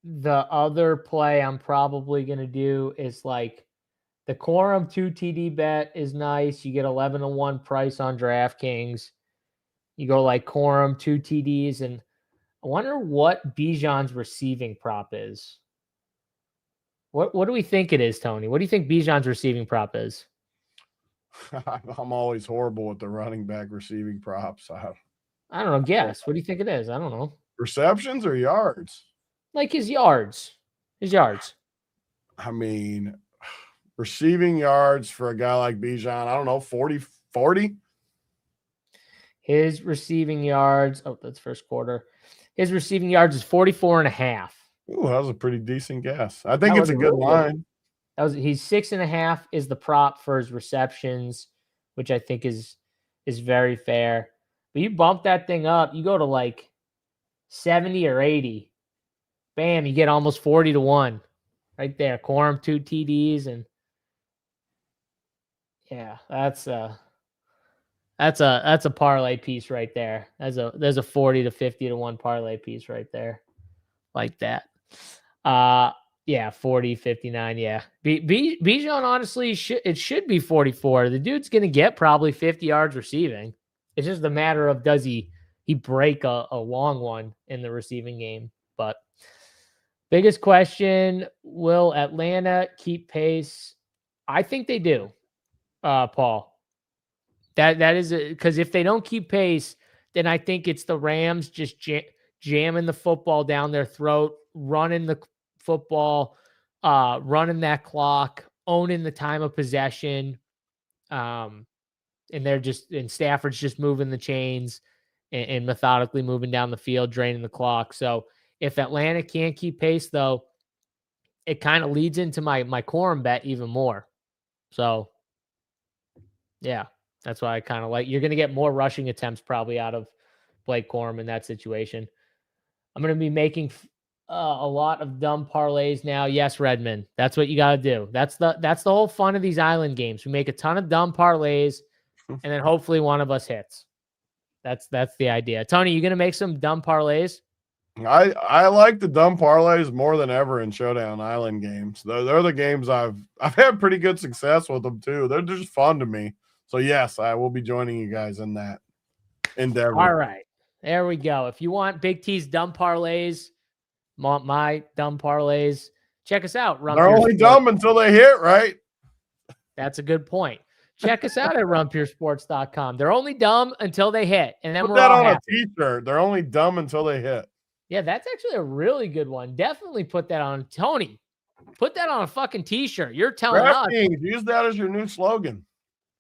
the other play I'm probably going to do is like the Corum 2 TD bet is nice. You get 11-1 price on DraftKings. You go like Corum 2 TDs, and I wonder what Bijan's receiving prop is. What do we think it is, Tony? What do you think Bijan's receiving prop is? I'm always horrible with the running back receiving props. I don't know. Guess. What do you think it is? I don't know. Receptions or yards? Like his yards. His yards. I mean, receiving yards for a guy like Bijan, I don't know, 40? His receiving yards. Oh, that's first quarter. His receiving yards is 44.5. Ooh, that was a pretty decent guess. I think it's a good line. He's 6.5 is the prop for his receptions, which I think is very fair. But you bump that thing up, you go to like 70 or 80. Bam, you get almost 40-1 right there. Corum 2 TDs, and yeah, that's a parlay piece right there. There's a 40 to 50-1 parlay piece right there, like that. Yeah, 40, 59. Yeah, Bijan honestly it should be 44. The dude's gonna get probably 50 yards receiving. It's just a matter of does he break a long one in the receiving game. But biggest question: will Atlanta keep pace? I think they do, Paul. That is because if they don't keep pace, then I think it's the Rams just jamming the football down their throat, running the football, running that clock, owning the time of possession. And Stafford's just moving the chains and methodically moving down the field, draining the clock. So if Atlanta can't keep pace, though, it kind of leads into my Corum bet even more. So, yeah, that's why I kind of like. You're going to get more rushing attempts probably out of Blake Corum in that situation. I'm going to be making a lot of dumb parlays now. Yes, Redmond, that's what you got to do. That's the whole fun of these island games. We make a ton of dumb parlays, and then hopefully one of us hits. That's the idea. Tony, you going to make some dumb parlays? I like the dumb parlays more than ever in Showdown Island games. They're the games I've had pretty good success with them too. They're just fun to me. So yes, I will be joining you guys in that endeavor. All right, there we go. If you want Big T's dumb parlays, my dumb parlays, check us out. They're only dumb until they hit, right? That's a good point. Check us out at runpuresports.com. They're only dumb until they hit, and then put that on a t-shirt. They're only dumb until they hit. Yeah, that's actually a really good one. Definitely put that on. Tony, put that on a fucking t-shirt. You're telling us. Use that as your new slogan.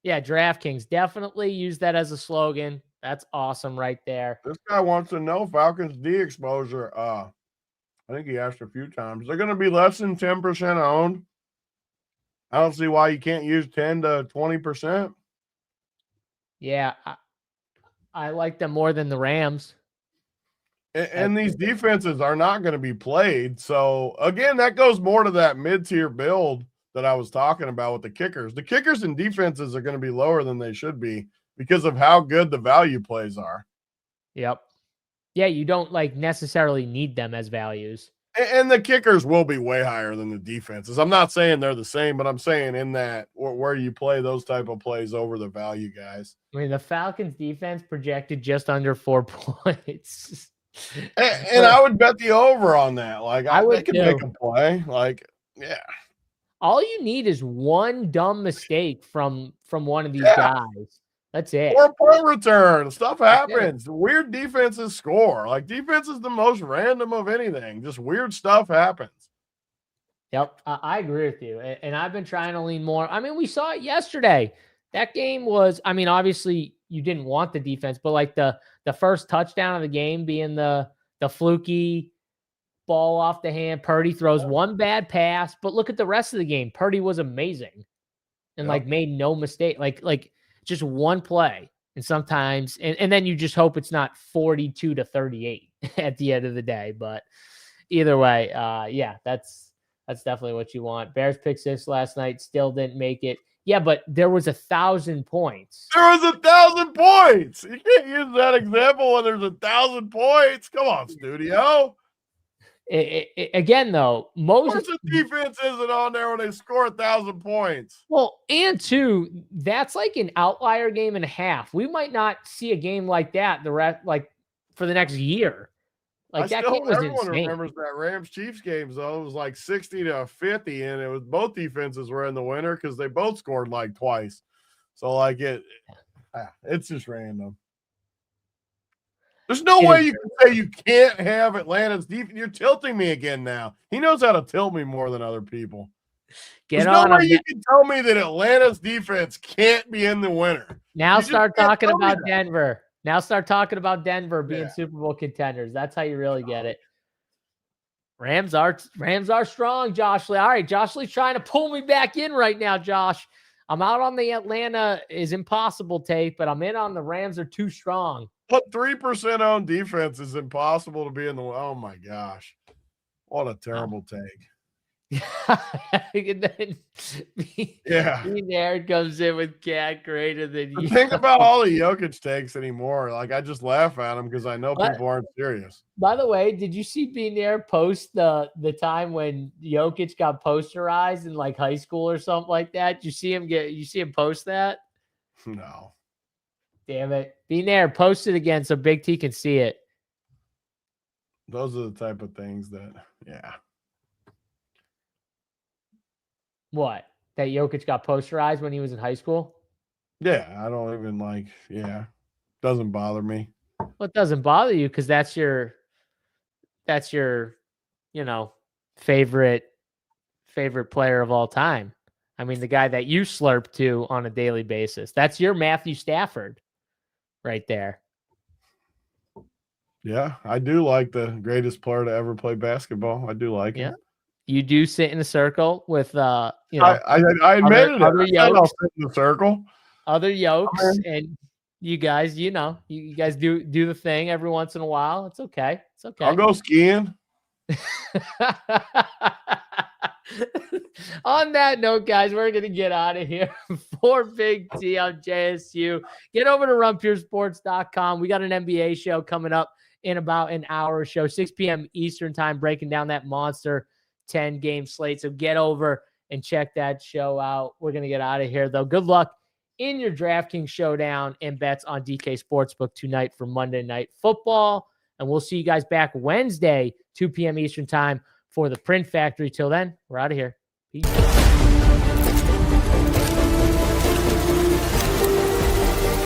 Yeah, DraftKings. Definitely use that as a slogan. That's awesome right there. This guy wants to know Falcons D exposure. I think he asked a few times. They're going to be less than 10% owned. I don't see why you can't use 10 to 20%. Yeah, I like them more than the Rams. And these defenses are not going to be played. So, again, that goes more to that mid-tier build that I was talking about with the kickers. The kickers and defenses are going to be lower than they should be because of how good the value plays are. Yep. Yeah, you don't like necessarily need them as values. And the kickers will be way higher than the defenses. I'm not saying they're the same, but I'm saying in that where you play those type of plays over the value guys. I mean, the Falcons defense projected just under 4 points. And I would bet the over on that. Like they could make a play. Like, yeah. All you need is one dumb mistake from one of these guys. That's it. Or a punt return. Stuff happens. Weird defenses score. Like, defense is the most random of anything. Just weird stuff happens. Yep, I agree with you. And I've been trying to lean more. I mean, we saw it yesterday. That game was, I mean, obviously you didn't want the defense, but like the first touchdown of the game being the fluky ball off the hand. Purdy throws one bad pass, but look at the rest of the game. Purdy was amazing and like made no mistake. Like just one play. And sometimes, and then you just hope it's not 42-38 at the end of the day. But either way, yeah, that's definitely what you want. Bears pick 6 last night, still didn't make it. Yeah, but there was 1,000 points. There was 1,000 points. You can't use that example when there's 1,000 points. Come on, studio. Again, though, most of the defense isn't on there when they score 1,000 points. Well, and two, that's like an outlier game and a half. We might not see a game like that for the next year. Like that game was everyone insane. Remembers that Rams Chiefs game though. It was like 60-50, and it was both defenses were in the winner because they both scored like twice. So like it's just random. There's no way you can say you can't have Atlanta's defense. You're tilting me again now. He knows how to tilt me more than other people. There's no way you can tell me that Atlanta's defense can't be in the winner. Now start talking about Denver. Now start talking about Denver being Super Bowl contenders. That's how you really get it. Rams are strong, Josh Lee. All right, Josh Lee's trying to pull me back in right now, Josh. I'm out on the Atlanta is impossible take, but I'm in on the Rams are too strong. But 3% on defense is impossible to be in the. Oh my gosh, what a terrible take! And then there comes in with cat greater than you. Think about all the Jokic takes anymore. Like I just laugh at them because I know people aren't serious. By the way, did you see Benair post the time when Jokic got posterized in like high school or something like that? Did you see him post that? No. Damn it. Benair, post it again so Big T can see it. Those are the type of things that, yeah. What? That Jokic got posterized when he was in high school? Yeah, I don't even doesn't bother me. Well, it doesn't bother you because that's your, favorite player of all time. I mean, the guy that you slurp to on a daily basis. That's your Matthew Stafford right there. Yeah, I do like the greatest player to ever play basketball. I do like him. You do sit in a circle with, I admitted other yokes. I'll sit in the circle. Other yokes, and you guys, you guys do the thing every once in a while. It's okay. It's okay. I'll go skiing. On that note, guys, we're going to get out of here. For Big T on JSU, get over to runpuresports.com. We got an NBA show coming up in about an hour or so, 6 p.m. Eastern time, breaking down that monster 10-game slate. So get over and check that show out. We're going to get out of here, though. Good luck in your DraftKings showdown and bets on DK Sportsbook tonight for Monday Night Football. And we'll see you guys back Wednesday, 2 p.m. Eastern time for the Print Factory. Till then, we're out of here. Peace.